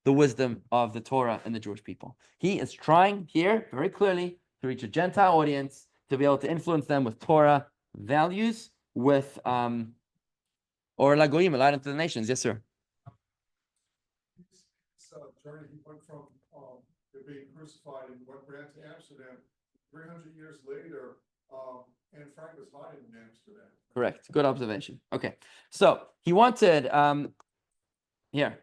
Speaker 1: the wisdom of the Torah and the Jewish people. He is trying here very clearly to reach a Gentile audience, to be able to influence them with Torah values, with or lagoim, a light unto the nations. Yes, sir.
Speaker 2: Journey, he went from being crucified and ran to Amsterdam. 300 years later, Anne Frank was hiding in Amsterdam.
Speaker 1: Correct. Good observation. Okay. So he wanted, here,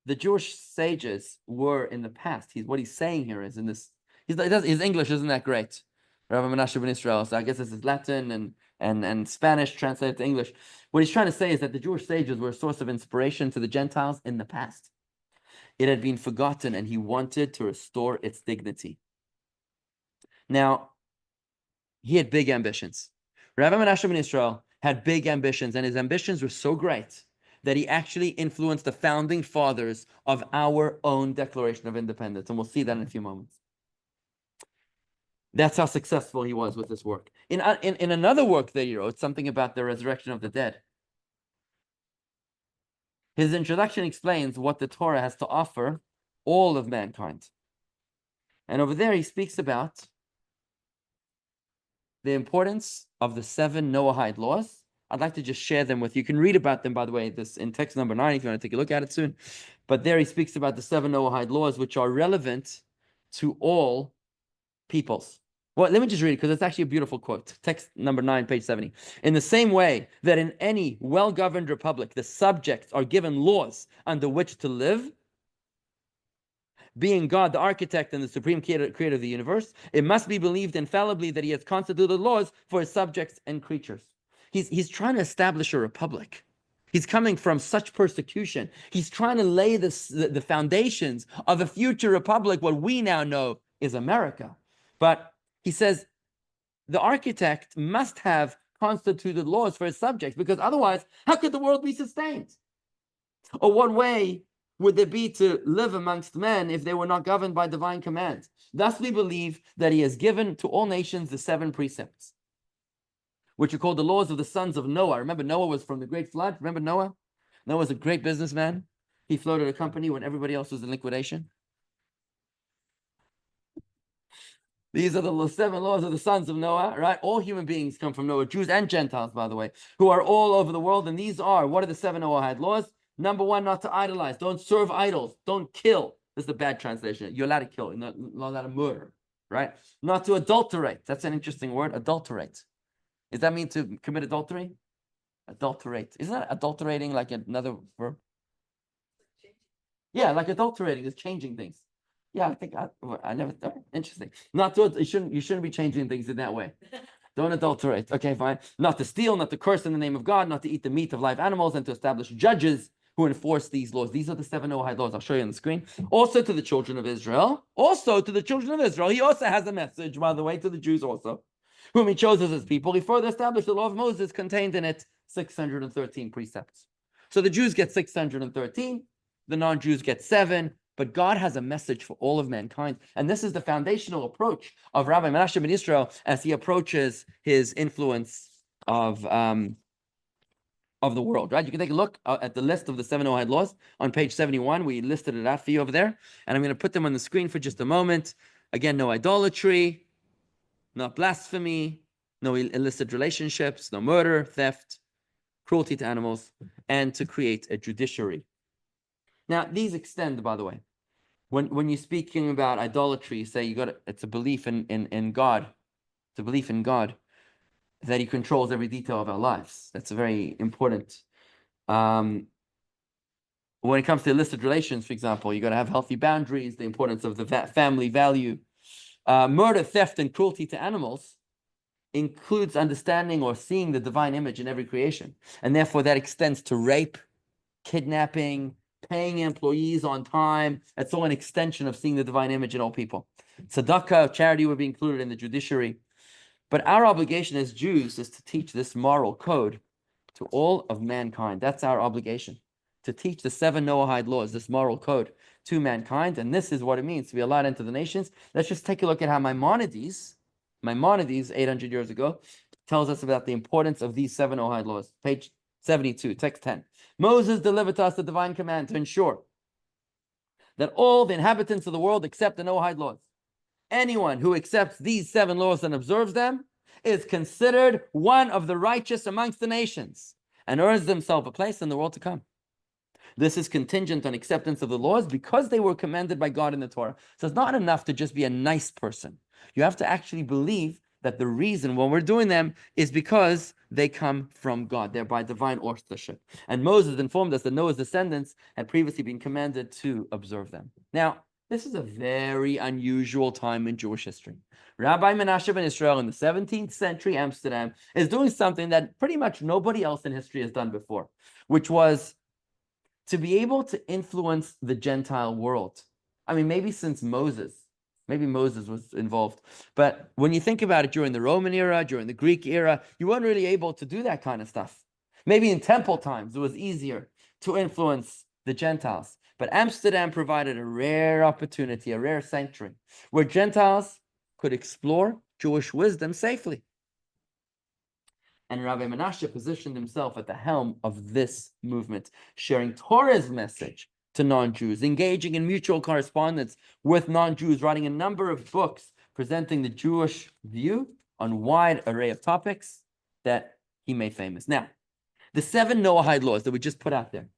Speaker 1: the Jewish sages were in the past. What he's saying here is in this, his English isn't that great. Rabbi Menashe ben Israel. So I guess this is Latin and Spanish translated to English. What he's trying to say is that the Jewish sages were a source of inspiration to the Gentiles in the past. It had been forgotten and he wanted to restore its dignity. Now, he had big ambitions. Rabbi Menashe ben Israel had big ambitions, and his ambitions were so great that he actually influenced the founding fathers of our own Declaration of Independence. And we'll see that in a few moments. That's how successful he was with this work. In another work that he wrote, something about the resurrection of the dead. His introduction explains what the Torah has to offer all of mankind. And over there he speaks about the importance of the 7 Noahide laws. I'd like to just share them with you. You can read about them, by the way, this in text number 9, if you want to take a look at it soon. But there he speaks about the 7 Noahide laws, which are relevant to all peoples. Well, let me just read it because it's actually a beautiful quote. Text number 9, page 70. In the same way that in any well-governed republic, the subjects are given laws under which to live, being God, the architect and the supreme creator of the universe, it must be believed infallibly that he has constituted laws for his subjects and creatures. He's trying to establish a republic. He's coming from such persecution. He's trying to lay the foundations of a future republic, what we now know is America. But he says the architect must have constituted laws for his subjects, because otherwise, how could the world be sustained? Or what way would there be to live amongst men if they were not governed by divine command? Thus we believe that he has given to all nations the 7 precepts, which are called the laws of the sons of Noah. Remember, Noah was from the great flood. Remember Noah? Noah was a great businessman. He floated a company when everybody else was in liquidation. These are the 7 laws of the sons of Noah, right? All human beings come from Noah, Jews and Gentiles, by the way, who are all over the world. And these are, what are the 7 Noahide laws? Number 1, not to idolize. Don't serve idols. Don't kill. This is a bad translation. You're allowed to kill. You're not allowed to murder, right? Not to adulterate. That's an interesting word, adulterate. Does that mean to commit adultery? Adulterate. Isn't that adulterating like another verb? Yeah, like adulterating is changing things. Yeah, I think I never thought. Interesting. Not to you shouldn't be changing things in that way. Don't adulterate. Okay, fine. Not to steal, not to curse in the name of God, not to eat the meat of live animals, and to establish judges who enforce these laws. These are the 7 Noahide laws. I'll show you on the screen. Also to the children of Israel. Also to the children of Israel. He also has a message, by the way, to the Jews also, whom he chose as his people. He further established the law of Moses, contained in it 613 precepts. So the Jews get 613, the non-Jews get 7, but God has a message for all of mankind. And this is the foundational approach of Rabbi Menashe ben Israel as he approaches his influence of the world, right? You can take a look at the list of the 7 Noahide laws on page 71. We listed it out for you over there. And I'm going to put them on the screen for just a moment. Again, no idolatry, not blasphemy, no illicit relationships, no murder, theft, cruelty to animals, and to create a judiciary. Now, these extend, by the way. When you're speaking about idolatry, you say it's a belief in God. It's a belief in God that he controls every detail of our lives. That's a very important. When it comes to illicit relations, for example, you got to have healthy boundaries, the importance of the family value. Murder, theft, and cruelty to animals includes understanding or seeing the divine image in every creation. And therefore that extends to rape, kidnapping, paying employees on time. That's all an extension of seeing the divine image in all people. Tzedakah, charity, would be included in the judiciary. But our obligation as Jews is to teach this moral code to all of mankind. That's our obligation, to teach the 7 Noahide laws, this moral code to mankind. And this is what it means to be allowed into the nations. Let's just take a look at how Maimonides, 800 years ago, tells us about the importance of these 7 Noahide laws. Page 72, text 10. Moses delivered to us the divine command to ensure that all the inhabitants of the world accept the Noahide laws. Anyone who accepts these 7 laws and observes them is considered one of the righteous amongst the nations and earns himself a place in the world to come. This is contingent on acceptance of the laws because they were commanded by God in the Torah. So it's not enough to just be a nice person. You have to actually believe that the reason when we're doing them is because they come from God. They're by divine authorship. And Moses informed us that Noah's descendants had previously been commanded to observe them. Now, this is a very unusual time in Jewish history. Rabbi Menashe ben Israel in the 17th century Amsterdam is doing something that pretty much nobody else in history has done before, which was to be able to influence the Gentile world. I mean, maybe Moses was involved. But when you think about it, during the Roman era, during the Greek era, you weren't really able to do that kind of stuff. Maybe in temple times, it was easier to influence the Gentiles. But Amsterdam provided a rare opportunity, a rare sanctuary, where Gentiles could explore Jewish wisdom safely. And Rabbi Menashe positioned himself at the helm of this movement, sharing Torah's message to non-Jews, engaging in mutual correspondence with non-Jews, writing a number of books presenting the Jewish view on a wide array of topics that he made famous. Now, the 7 Noahide laws that we just put out there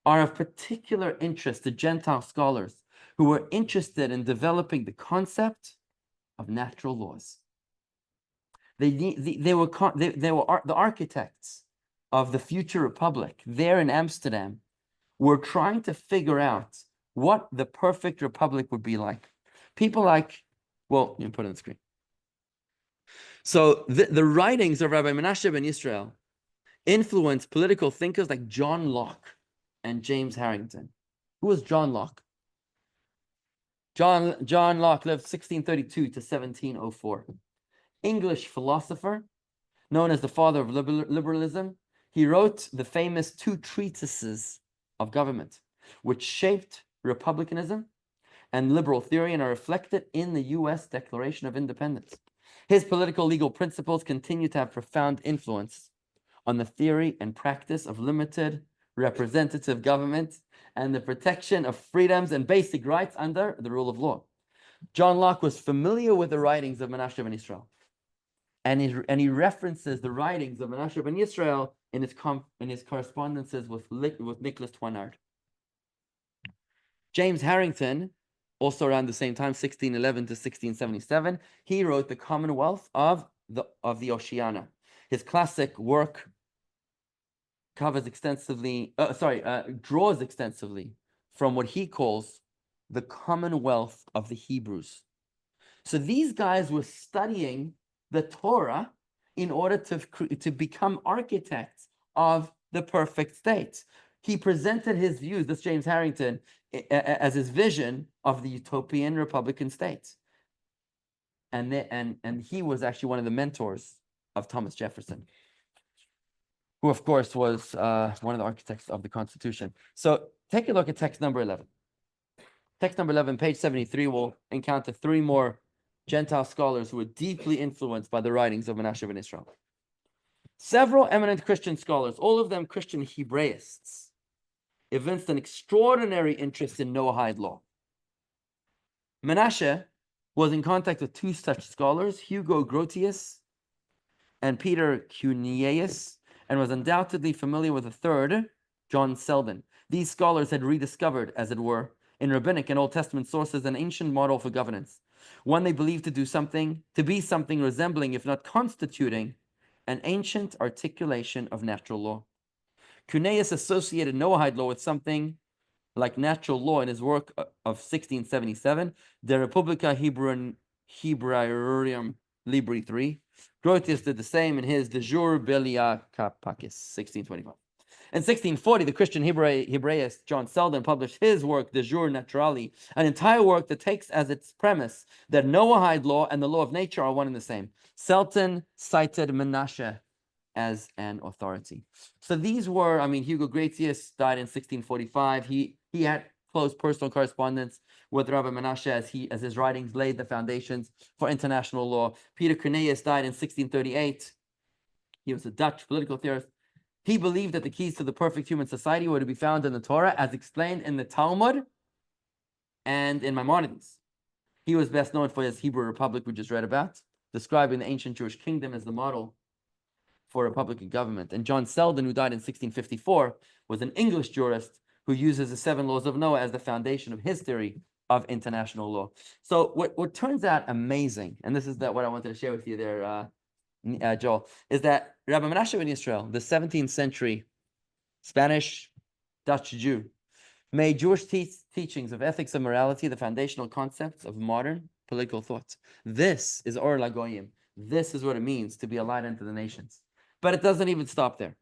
Speaker 1: are of particular interest to Gentile scholars who were interested in developing the concept of natural laws. They were the architects of the future republic there in Amsterdam were trying to figure out what the perfect republic would be like. People like, well, you can put it on the screen. So the writings of Rabbi Menashe ben Israel influenced political thinkers like John Locke and James Harrington. Who was John Locke? John Locke lived 1632 to 1704. English philosopher, known as the father of liberalism. He wrote the famous 2 treatises of government, which shaped republicanism and liberal theory and are reflected in the U.S. Declaration of Independence. His political legal principles continue to have profound influence on the theory and practice of limited representative government and the protection of freedoms and basic rights under the rule of law. John Locke was familiar with the writings of Menashe ben Israel. And he references the writings of Menashe ben Israel in his correspondences with Nicholas Toinard. James Harrington, also around the same time, 1611 to 1677, he wrote the Commonwealth of the Oceania. His classic work covers extensively, draws extensively from what he calls the commonwealth of the Hebrews. So these guys were studying the Torah in order to become architects of the perfect state. He presented his views, this James Harrington, as his vision of the utopian Republican state. And he was actually one of the mentors of Thomas Jefferson, who of course was one of the architects of the Constitution. So take a look at text number 11. Text number 11, page 73, we'll encounter three more Gentile scholars who were deeply influenced by the writings of Menashe ben Israel. Several eminent Christian scholars, all of them Christian Hebraists, evinced an extraordinary interest in Noahide law. Menashe was in contact with two such scholars, Hugo Grotius and Peter Cuneaeus, and was undoubtedly familiar with a third, John Selden. These scholars had rediscovered, as it were, in rabbinic and Old Testament sources, an ancient model for governance, one they believed to be something resembling, if not constituting, an ancient articulation of natural law. Cuneaeus associated Noahide law with something like natural law in his work of 1677, De Republica Hebraeorum Libri 3. Grotius did the same in his De Jure Bellia Capacis, 1625. In 1640, the Christian Hebraist John Selden published his work, De Jure Naturali, an entire work that takes as its premise that Noahide law and the law of nature are one and the same. Selden cited Menashe as an authority. So these were, Hugo Grotius died in 1645. He had close personal correspondence with Rabbi Menashe as his writings laid the foundations for international law. Peter Cuneaeus died in 1638. He was a Dutch political theorist. He believed that the keys to the perfect human society were to be found in the Torah, as explained in the Talmud and in Maimonides. He was best known for his Hebrew Republic, we just read about, describing the ancient Jewish kingdom as the model for Republican government. And John Selden, who died in 1654, was an English jurist who uses the 7 laws of Noah as the foundation of his theory of international law. So what turns out amazing, and this is what I wanted to share with you there, Joel, is that Rabbi Menashe ben Israel, the 17th century Spanish Dutch Jew, made Jewish teachings of ethics and morality the foundational concepts of modern political thought. This is Or LaGoyim. This is what it means to be a light unto the nations. But it doesn't even stop there.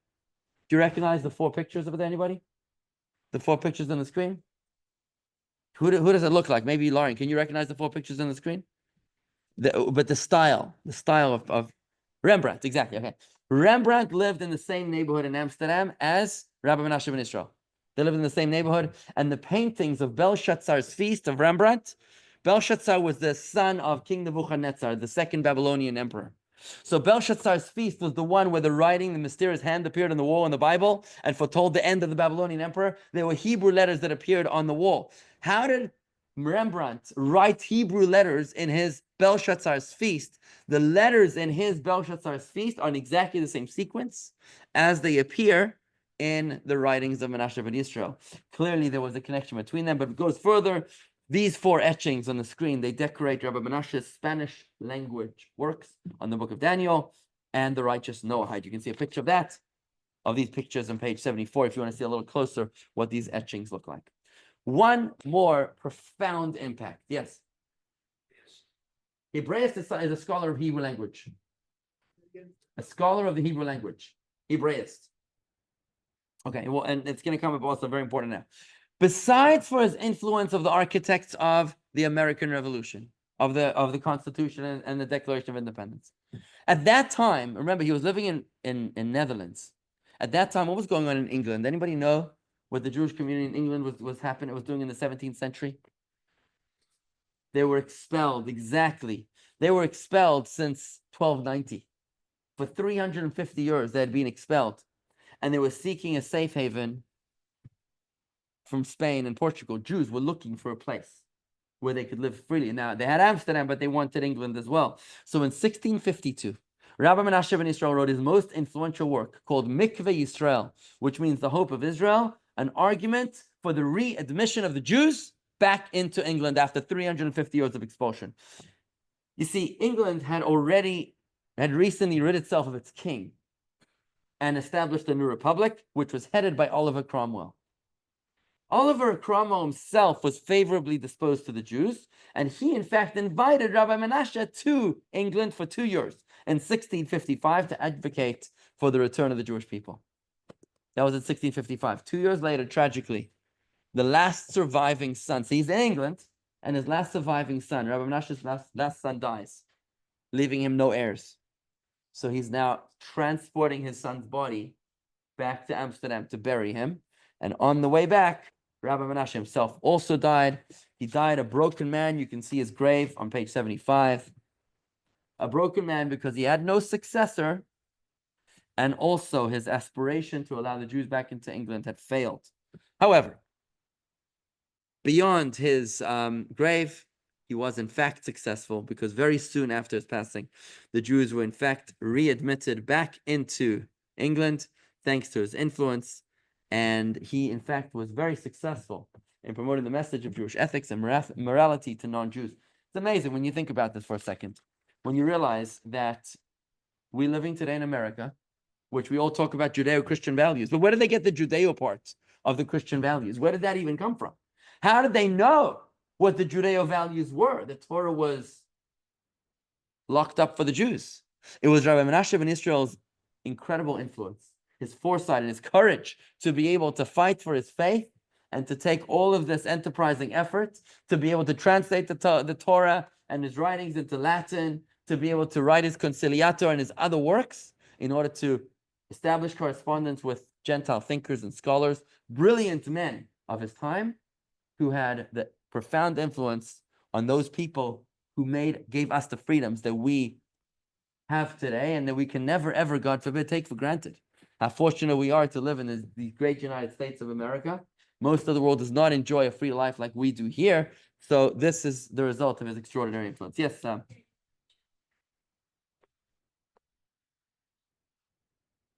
Speaker 1: Do you recognize the 4 pictures over there, anybody? The 4 pictures on the screen? Who does it look like? Maybe Lauren, can you recognize the 4 pictures on the screen? But the style of Rembrandt, exactly. Okay. Rembrandt lived in the same neighborhood in Amsterdam as Rabbi Menashe ben Israel. They lived in the same neighborhood. And the paintings of Belshazzar's feast of Rembrandt, Belshazzar was the son of King Nebuchadnezzar, the second Babylonian emperor. So Belshazzar's feast was the one where the mysterious hand appeared on the wall in the Bible and foretold the end of the Babylonian emperor. There were Hebrew letters that appeared on the wall. How did Rembrandt write Hebrew letters in his Belshazzar's feast? The letters in his Belshazzar's feast are in exactly the same sequence as they appear in the writings of Menashe ben Israel. Clearly, there was a connection between them, but it goes further. These 4 etchings on the screen, they decorate Rabbi Menashe's Spanish language works on the book of Daniel and the righteous Noahide. You can see a picture of these pictures on page 74 if you want to see a little closer what these etchings look like. One more profound impact. Yes? Hebraist is a scholar of Hebrew language. A scholar of the Hebrew language. Hebraist. Okay, well, and it's going to come up also very important now. Besides for his influence of the architects of the American Revolution, of the Constitution and the Declaration of Independence. At that time, remember, he was living in Netherlands. At that time, what was going on in England? Anybody know what the Jewish community in England was happening? It was doing in the 17th century? They were expelled, exactly. They were expelled since 1290. For 350 years, they had been expelled. And they were seeking a safe haven from Spain and Portugal. Jews were looking for a place where they could live freely. Now, they had Amsterdam, but they wanted England as well. So in 1652, Rabbi Menashe ben Israel wrote his most influential work called Mikveh Yisrael, which means the hope of Israel, an argument for the readmission of the Jews back into England after 350 years of expulsion. You see, England had recently rid itself of its king. and established a new republic, which was headed by Oliver Cromwell. Oliver Cromwell himself was favorably disposed to the Jews, and he, in fact, invited Rabbi Menashe to England for 2 years in 1655 to advocate for the return of the Jewish people. That was in 1655. 2 years later, tragically, the last surviving son, so he's in England, and his last surviving son, Rabbi Menashe's last son, dies, leaving him no heirs. So he's now transporting his son's body back to Amsterdam to bury him. And on the way back, Rabbi Menashe himself also died. He died a broken man. You can see his grave on page 75. A broken man because he had no successor, and also his aspiration to allow the Jews back into England had failed. However, beyond his grave, he was in fact successful, because very soon after his passing, the Jews were in fact readmitted back into England thanks to his influence. And he, in fact, was very successful in promoting the message of Jewish ethics and morality to non-Jews. It's amazing when you think about this for a second, when you realize that we're living today in America, which we all talk about Judeo-Christian values, but where did they get the Judeo part of the Christian values? Where did that even come from? How did they know what the Judeo values were? The Torah was locked up for the Jews. It was Rabbi Menashe ben Israel's incredible influence, his foresight and his courage to be able to fight for his faith and to take all of this enterprising effort to be able to translate the Torah and his writings into Latin, to be able to write his Conciliator and his other works in order to establish correspondence with Gentile thinkers and scholars, brilliant men of his time who had the profound influence on those people who gave us the freedoms that we have today and that we can never, ever, God forbid, take for granted. How fortunate we are to live in the great United States of America. Most of the world does not enjoy a free life like we do here. So this is the result of his extraordinary influence. Yes, Sam.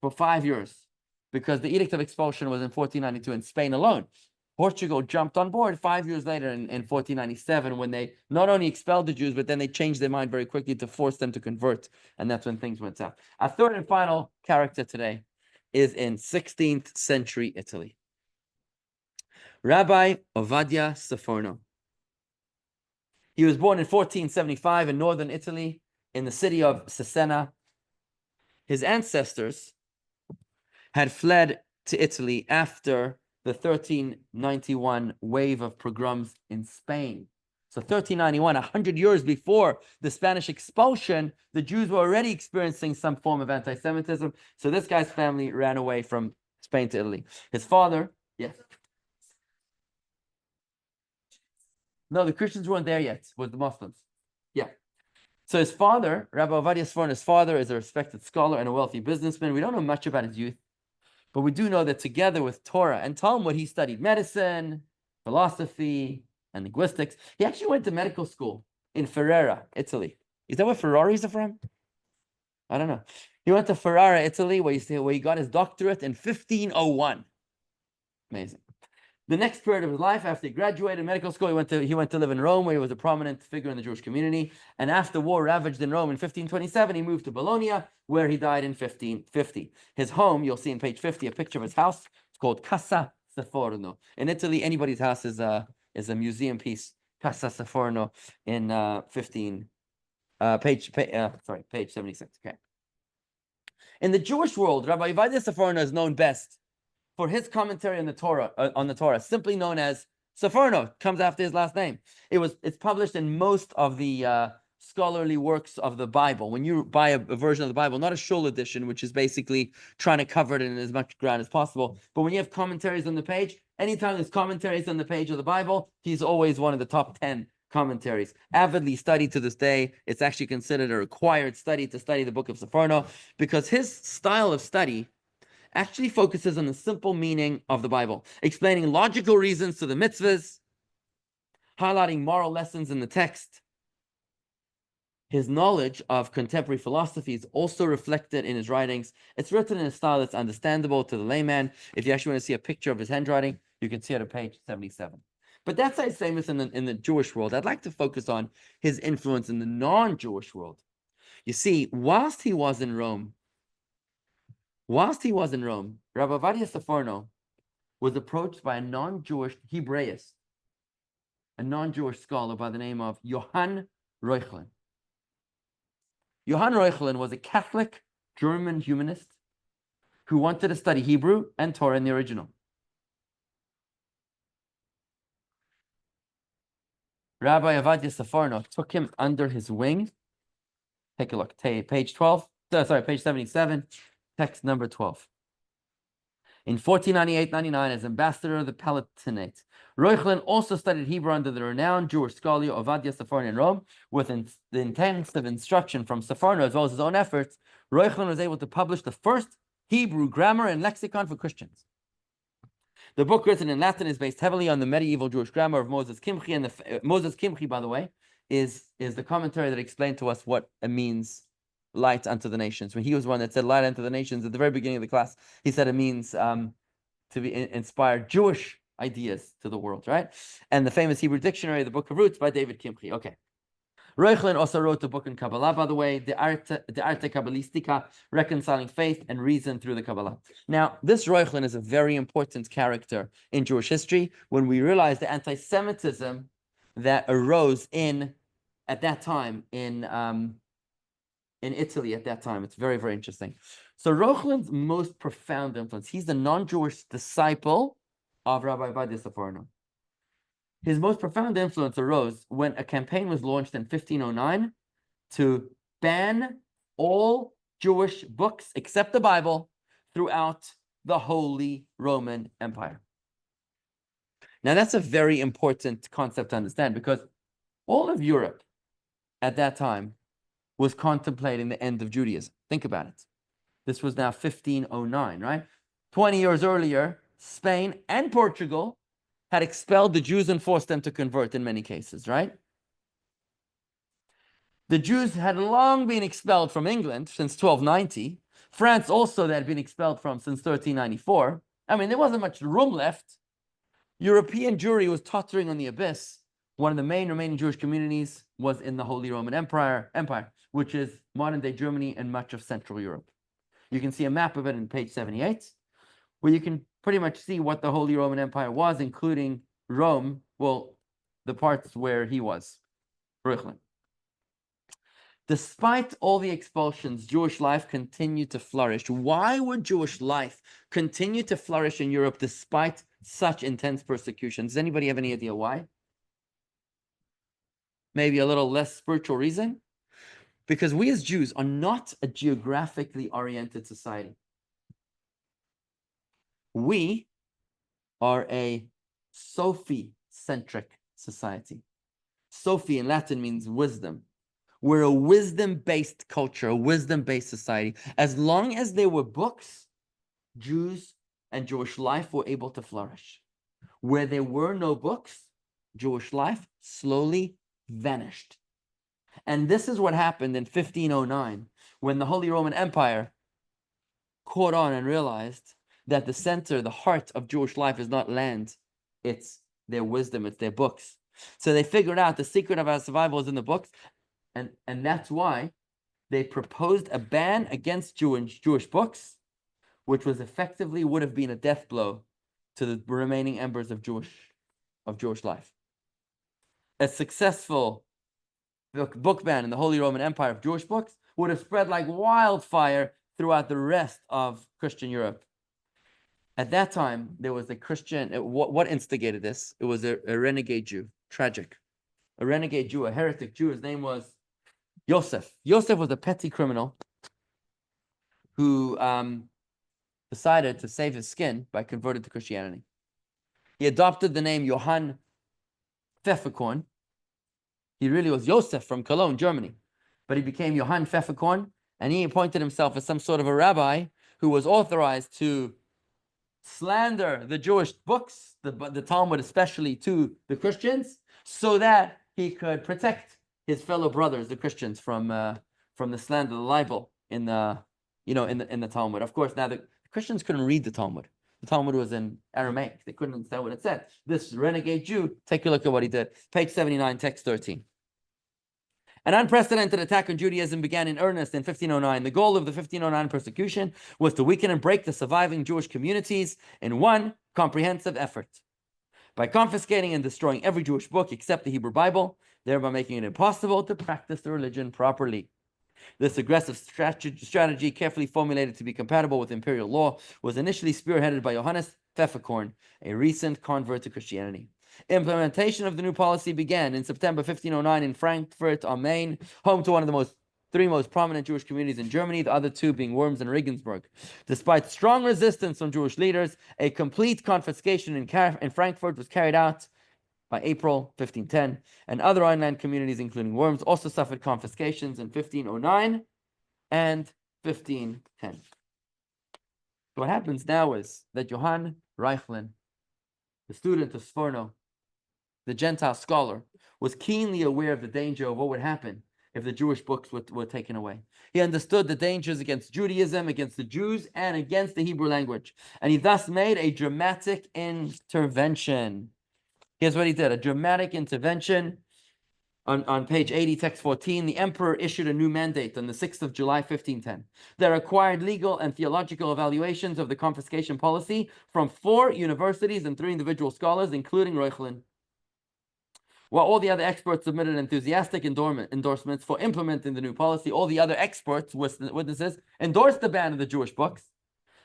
Speaker 1: For 5 years, because the Edict of Expulsion was in 1492 in Spain alone. Portugal jumped on board 5 years later in 1497, when they not only expelled the Jews, but then they changed their mind very quickly to force them to convert. And that's when things went south. Our third and final character today is in 16th century Italy. Rabbi Ovadia Sforno. He was born in 1475 in northern Italy, in the city of Cesena. His ancestors had fled to Italy after the 1391 wave of pogroms in Spain. So 1391, 100 years before the Spanish expulsion, the Jews were already experiencing some form of anti-Semitism. So this guy's family ran away from Spain to Italy. His father, yes. No, the Christians weren't there yet, with the Muslims. Yeah. So his father, Rabbi Ovadia Sforno's father, is a respected scholar and a wealthy businessman. We don't know much about his youth, but we do know that together with Torah and Talmud, he studied medicine, philosophy, and linguistics. He actually went to medical school in Ferrara, Italy. Is that where Ferraris are from? I don't know. He went to Ferrara, Italy, where he got his doctorate in 1501. Amazing. The next period of his life, after he graduated medical school, he went to live in Rome, where he was a prominent figure in the Jewish community. And after war ravaged in Rome in 1527, he moved to Bologna, where he died in 1550. His home, you'll see on page 50, a picture of his house. It's called Casa Sforno. In Italy, anybody's house is a museum piece. Casa Sforno in page 76. Okay. In the Jewish world, Rabbi Ovadia Sforno is known best for his commentary on the Torah, simply known as Sforno, comes after his last name. It's published in most of the scholarly works of the Bible. When you buy a version of the Bible, not a shul edition, which is basically trying to cover it in as much ground as possible, but when you have commentaries on the page, anytime there's commentaries on the page of the Bible, he's always one of the top 10 commentaries. Avidly studied to this day. It's actually considered a required study to study the book of Sforno, because his style of study actually focuses on the simple meaning of the Bible, explaining logical reasons to the mitzvahs, highlighting moral lessons in the text. His knowledge of contemporary philosophy is also reflected in his writings. It's written in a style that's understandable to the layman. If you actually want to see a picture of his handwriting, you can see it on page 77. But that's why he's famous in the Jewish world. I'd like to focus on his influence in the non-Jewish world. You see, whilst he was in Rome, Whilst he was in Rome, Rabbi Ovadia Saforno was approached by a non-Jewish Hebraist, a non-Jewish scholar by the name of Johann Reuchlin. Johann Reuchlin was a Catholic German humanist who wanted to study Hebrew and Torah in the original. Rabbi Ovadia Saforno took him under his wing. Take a look. Page 12. Page 77, text number 12. In 1498-99, as ambassador of the Palatinate, Reuchlin also studied Hebrew under the renowned Jewish scholar Ovadia Saforno in Rome. With the intensive instruction from Saforno as well as his own efforts, Reuchlin was able to publish the first Hebrew grammar and lexicon for Christians. The book, written in Latin, is based heavily on the medieval Jewish grammar of Moses Kimchi, and Moses Kimchi, by the way, is the commentary that explained to us what it means, light unto the nations. When he was one that said light unto the nations at the very beginning of the class, he said it means to be inspired Jewish ideas to the world, right? And the famous Hebrew dictionary, the Book of Roots by David Kimchi. Okay. Reuchlin also wrote a book in Kabbalah, by the way, the Arte Kabbalistica, reconciling faith and reason through the Kabbalah. Now, this Reuchlin is a very important character in Jewish history when we realize the anti-Semitism that arose at that time in Italy at that time. It's very, very interesting. So Reuchlin's most profound influence, he's the non-Jewish disciple of Rabbi Ovadia Saforno. His most profound influence arose when a campaign was launched in 1509 to ban all Jewish books except the Bible throughout the Holy Roman Empire. Now, that's a very important concept to understand because all of Europe at that time was contemplating the end of Judaism. Think about it. This was now 1509, right? 20 years earlier, Spain and Portugal had expelled the Jews and forced them to convert in many cases, right? The Jews had long been expelled from England since 1290. France also they had been expelled from since 1394. I mean, there wasn't much room left. European Jewry was tottering on the abyss. One of the main remaining Jewish communities was in the Holy Roman Empire, which is modern-day Germany and much of Central Europe. You can see a map of it in page 78, where you can pretty much see what the Holy Roman Empire was, including Rome, well, the parts where he was, Reuchlin. Despite all the expulsions, Jewish life continued to flourish. Why would Jewish life continue to flourish in Europe despite such intense persecution? Does anybody have any idea why? Maybe a little less spiritual reason? Because we as Jews are not a geographically oriented society. We are a Sophie-centric society. Sophie in Latin means wisdom. We're a wisdom-based culture, a wisdom-based society. As long as there were books, Jews and Jewish life were able to flourish. Where there were no books, Jewish life slowly vanished. And this is what happened in 1509, when the Holy Roman Empire caught on and realized that the center, the heart of Jewish life is not land, it's their wisdom, it's their books. So they figured out the secret of our survival is in the books, and that's why they proposed a ban against Jewish books, which was effectively would have been a death blow to the remaining embers of Jewish life. A successful book ban in the Holy Roman Empire of Jewish books would have spread like wildfire throughout the rest of Christian Europe. At that time, there was a Christian, what instigated this? It was a renegade Jew, tragic. A renegade Jew, a heretic Jew, his name was Yosef. Yosef was a petty criminal who decided to save his skin by converting to Christianity. He adopted the name Johann Pfefferkorn. He really was Yosef from Cologne, Germany. But he became Johann Pfefferkorn, and he appointed himself as some sort of a rabbi who was authorized to slander the Jewish books, the Talmud especially, to the Christians, so that he could protect his fellow brothers, the Christians, from the slander, the libel in the Talmud. Of course, now the Christians couldn't read the Talmud. The Talmud was in Aramaic. They couldn't understand what it said. This renegade Jew, take a look at what he did. Page 79, text 13. An unprecedented attack on Judaism began in earnest in 1509. The goal of the 1509 persecution was to weaken and break the surviving Jewish communities in one comprehensive effort. By confiscating and destroying every Jewish book except the Hebrew Bible, thereby making it impossible to practice the religion properly. This aggressive strategy, carefully formulated to be compatible with imperial law, was initially spearheaded by Johannes Pfefferkorn, a recent convert to Christianity. Implementation of the new policy began in September 1509 in Frankfurt am Main, home to one of the three most prominent Jewish communities in Germany, the other two being Worms and Regensburg. Despite strong resistance from Jewish leaders, a complete confiscation in Frankfurt was carried out by April 1510, and other Rhineland communities, including Worms, also suffered confiscations in 1509 and 1510. So what happens now is that Johann Reichlin, the student of Sforno, the Gentile scholar, was keenly aware of the danger of what would happen if the Jewish books were taken away. He understood the dangers against Judaism, against the Jews, and against the Hebrew language. And he thus made a dramatic intervention. Here's what he did, a dramatic intervention. On page 80, text 14, the emperor issued a new mandate on the 6th of July, 1510 that required legal and theological evaluations of the confiscation policy from 4 universities and 3 individual scholars, including Reichlin. While all the other experts submitted enthusiastic endorsements for implementing the new policy, all the other experts, witnesses, endorsed the ban of the Jewish books.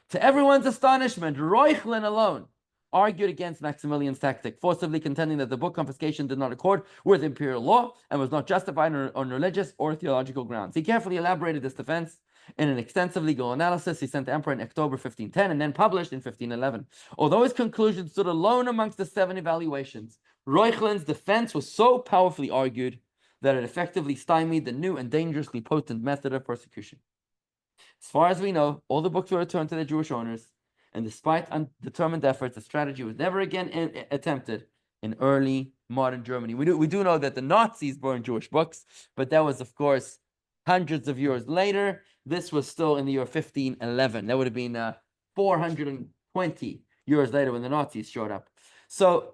Speaker 1: To everyone's astonishment, Reichlin alone argued against Maximilian's tactic, forcibly contending that the book confiscation did not accord with imperial law and was not justified on religious or theological grounds. He carefully elaborated this defense in an extensive legal analysis he sent to the emperor in October 1510 and then published in 1511. Although his conclusion stood alone amongst the 7 evaluations, Reuchlin's defense was so powerfully argued that it effectively stymied the new and dangerously potent method of persecution. As far as we know, all the books were returned to their Jewish owners, and despite undetermined efforts, the strategy was never again attempted in early modern Germany. We do know that the Nazis burned Jewish books, but that was, of course, hundreds of years later. This was still in the year 1511. That would have been 420 years later when the Nazis showed up. So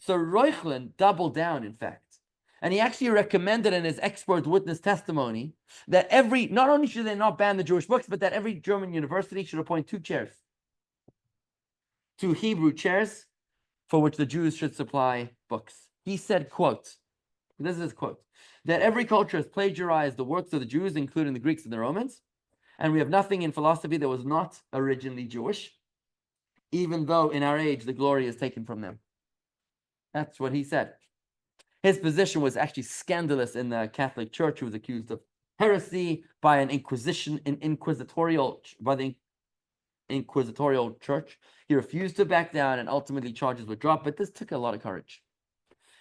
Speaker 1: Reuchlin doubled down, in fact. And he actually recommended in his expert witness testimony that not only should they not ban the Jewish books, but that every German university should appoint 2 chairs. 2 Hebrew chairs for which the Jews should supply books. He said, quote, this is his quote, that every culture has plagiarized the works of the Jews, including the Greeks and the Romans, and we have nothing in philosophy that was not originally Jewish, even though in our age the glory is taken from them. That's what he said. His position was actually scandalous in the Catholic Church, who was accused of heresy by the inquisitorial church. He refused to back down, and ultimately charges were dropped, but this took a lot of courage.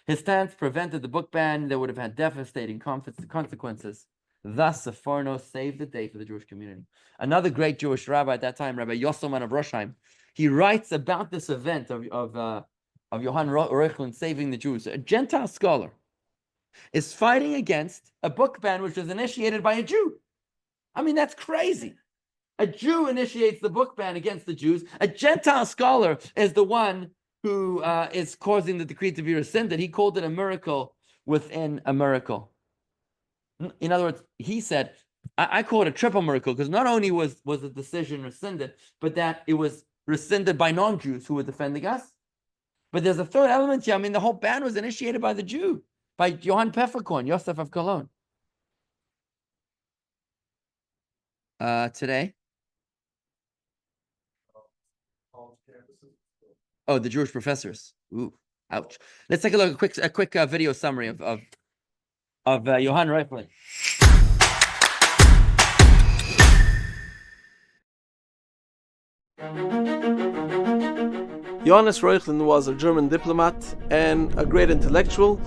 Speaker 1: His stance prevented the book ban that would have had devastating consequences. Thus, Sforno saved the day for the Jewish community. Another great Jewish rabbi at that time, Rabbi Yosselman of Rosheim, he writes about this event of Johann Reuchlin saving the Jews. A Gentile scholar is fighting against a book ban which was initiated by a Jew. I mean, that's crazy. A Jew initiates the book ban against the Jews. A Gentile scholar is the one who is causing the decree to be rescinded. He called it a miracle within a miracle. In other words, he said, I call it a triple miracle, because not only was the decision rescinded, but that it was rescinded by non-Jews who were defending us. But there's a third element here. I mean, the whole ban was initiated by the Jew, by Johann Pfefferkorn, Joseph of Cologne. Today? Oh, the Jewish professors. Ooh, ouch. Let's take a look, a quick video summary of Johann Reuchlin.
Speaker 3: Johannes Reuchlin was a German diplomat and a great intellectual.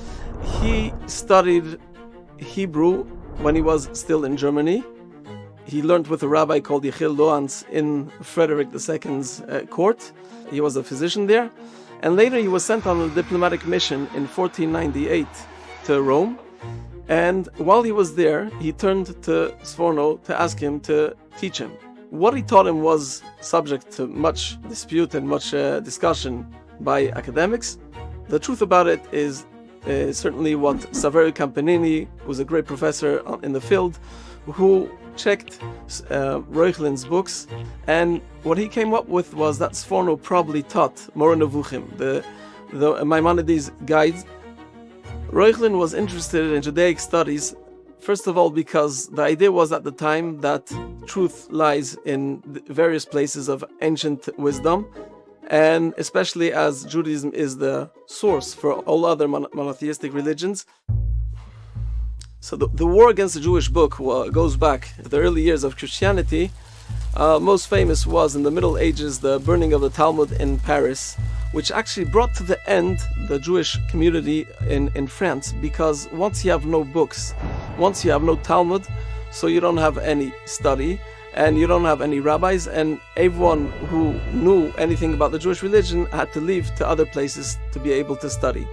Speaker 3: He studied Hebrew when he was still in Germany. He learned with a rabbi called Yechiel Loans in Frederick II's court. He was a physician there. And later he was sent on a diplomatic mission in 1498 to Rome. And while he was there, he turned to Sforno to ask him to teach him. What he taught him was subject to much dispute and much discussion by academics. The truth about it is certainly what Saverio Campanini, who's a great professor in the field, who checked Reuchlin's books, and what he came up with was that Sforno probably taught Moreh Nevuchim, the Maimonides guides. Reuchlin was interested in Judaic studies, first of all because the idea was at the time that truth lies in various places of ancient wisdom, and especially as Judaism is the source for all other monotheistic religions. So the war against the Jewish book goes back to the early years of Christianity. Most famous was in the Middle Ages the burning of the Talmud in Paris, which actually brought to the end the Jewish community in France, because once you have no books, once you have no Talmud, so you don't have any study, and you don't have any rabbis, and everyone who knew anything about the Jewish religion had to leave to other places to be able to study.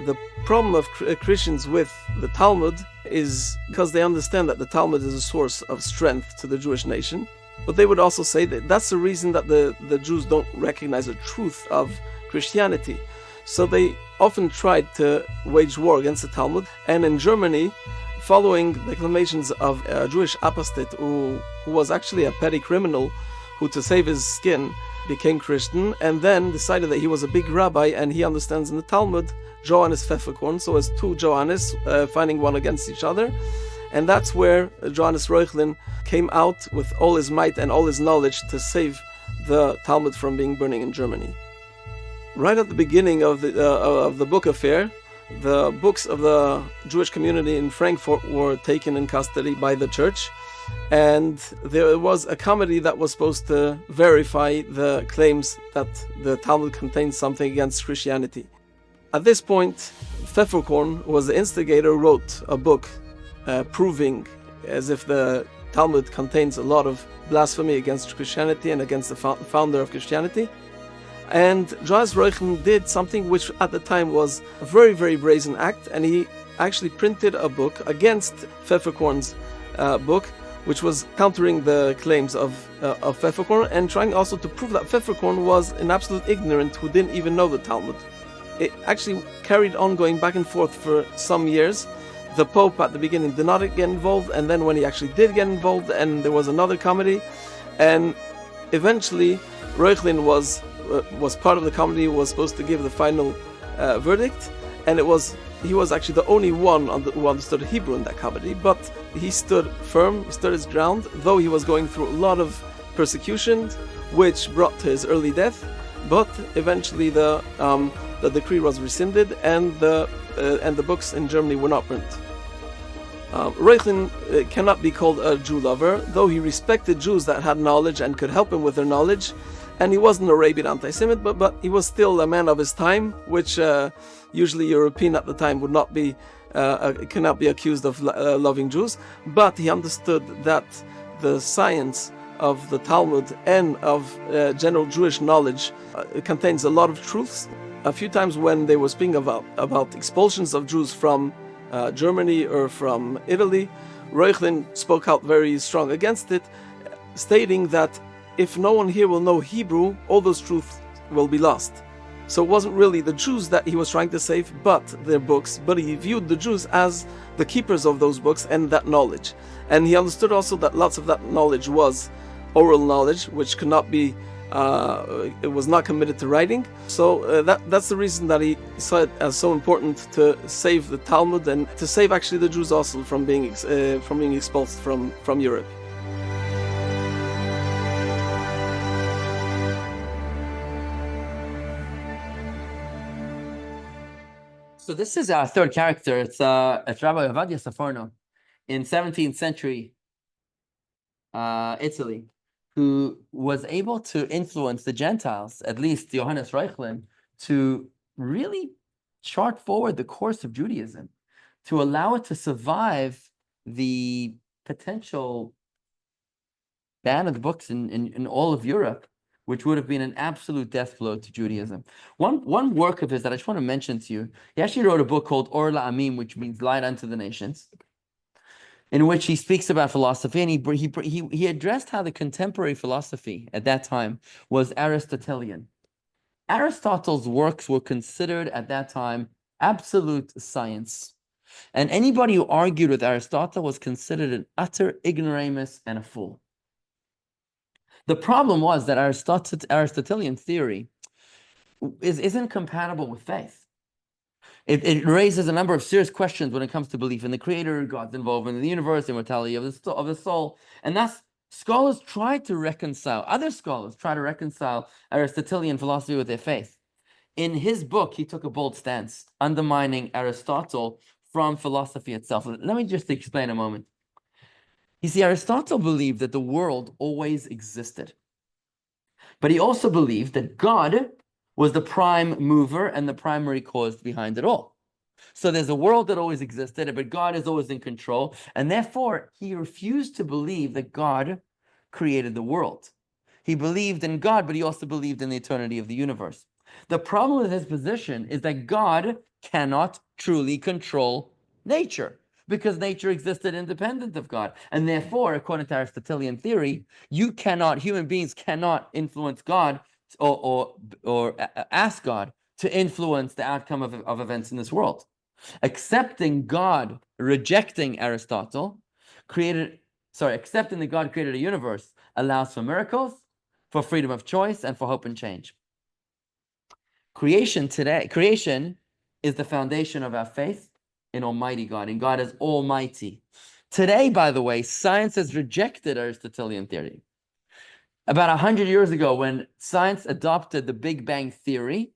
Speaker 3: The problem of Christians with the Talmud is because they understand that the Talmud is a source of strength to the Jewish nation, but they would also say that that's the reason that the Jews don't recognize the truth of Christianity. So they often tried to wage war against the Talmud, and in Germany, following the acclamations of a Jewish apostate who was actually a petty criminal who, to save his skin, became Christian, and then decided that he was a big rabbi and he understands in the Talmud Johannes Pfefferkorn, so as two Johannes fighting one against each other. And that's where Johannes Reuchlin came out with all his might and all his knowledge to save the Talmud from being burning in Germany. Right at the beginning of the book affair, the books of the Jewish community in Frankfurt were taken in custody by the church, and there was a committee that was supposed to verify the claims that the Talmud contains something against Christianity. At this point, Pfefferkorn, who was the instigator, wrote a book proving as if the Talmud contains a lot of blasphemy against Christianity and against the founder of Christianity. And Johannes Reuchlin did something which at the time was a very, very brazen act, and he actually printed a book against Pfefferkorn's book, which was countering the claims of Pfefferkorn and trying also to prove that Pfefferkorn was an absolute ignorant who didn't even know the Talmud. It actually carried on going back and forth for some years. The Pope at the beginning did not get involved, and then when he actually did get involved, and there was another committee, and eventually Reuchlin was part of the committee, was supposed to give the final verdict, and he was actually the only one who understood Hebrew in that committee, but he stood firm, stood his ground, though he was going through a lot of persecution, which brought to his early death. But eventually the decree was rescinded, and the books in Germany were not burnt. Reuchlin cannot be called a Jew lover, though he respected Jews that had knowledge and could help him with their knowledge, and he wasn't a rabid anti-Semite, but he was still a man of his time, which usually European at the time would not be, cannot be accused of loving Jews. But he understood that the science of the Talmud and of general Jewish knowledge contains a lot of truths. A few times when they were speaking about expulsions of Jews from Germany or from Italy, Reuchlin spoke out very strong against it, stating that if no one here will know Hebrew, all those truths will be lost. So it wasn't really the Jews that he was trying to save, but their books, but he viewed the Jews as the keepers of those books and that knowledge. And he understood also that lots of that knowledge was oral knowledge, which could not be it was not committed to writing. So that's the reason that he saw it as so important to save the Talmud and to save actually the Jews also from being expulsed from Europe.
Speaker 1: So this is our third character. It's Rabbi Ovadia Sforno in 17th century Italy, who was able to influence the Gentiles, at least Johannes Reuchlin, to really chart forward the course of Judaism, to allow it to survive the potential ban of the books in all of Europe, which would have been an absolute death blow to Judaism. One work of his that I just want to mention to you, he actually wrote a book called Or La'amim, which means Light unto the Nations, in which he speaks about philosophy, and he addressed how the contemporary philosophy at that time was Aristotelian. Aristotle's works were considered at that time absolute science. And anybody who argued with Aristotle was considered an utter ignoramus and a fool. The problem was that Aristotelian theory isn't compatible with faith. It raises a number of serious questions when it comes to belief in the Creator, God's involvement in the universe, immortality of the soul. And thus, other scholars try to reconcile Aristotelian philosophy with their faith. In his book, he took a bold stance, undermining Aristotle from philosophy itself. Let me just explain a moment. You see, Aristotle believed that the world always existed. But he also believed that God was the prime mover and the primary cause behind it all. So there's a world that always existed, but God is always in control. And therefore, he refused to believe that God created the world. He believed in God, but he also believed in the eternity of the universe. The problem with his position is that God cannot truly control nature, because nature existed independent of God. And therefore, according to Aristotelian theory, human beings cannot influence God or ask God to influence the outcome of events in this world. Accepting God, rejecting Aristotle, accepting that God created a universe allows for miracles, for freedom of choice, and for hope and change. Creation is the foundation of our faith in Almighty God, and God is almighty. Today, by the way, science has rejected Aristotelian theory. About 100 years ago, when science adopted the Big Bang theory,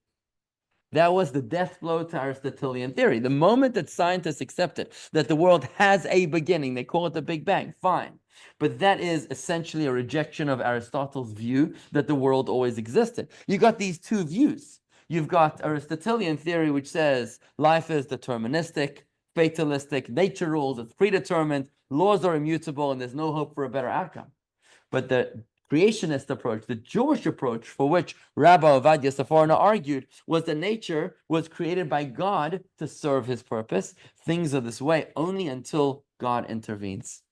Speaker 1: that was the death blow to Aristotelian theory. The moment that scientists accepted that the world has a beginning, they call it the Big Bang, fine. But that is essentially a rejection of Aristotle's view that the world always existed. You got these two views. You've got Aristotelian theory, which says life is deterministic, fatalistic, nature rules, it's predetermined, laws are immutable, and there's no hope for a better outcome. But the creationist approach, the Jewish approach, for which Rabbi Ovadia Safarna argued, was that nature was created by God to serve his purpose. Things are this way only until God intervenes.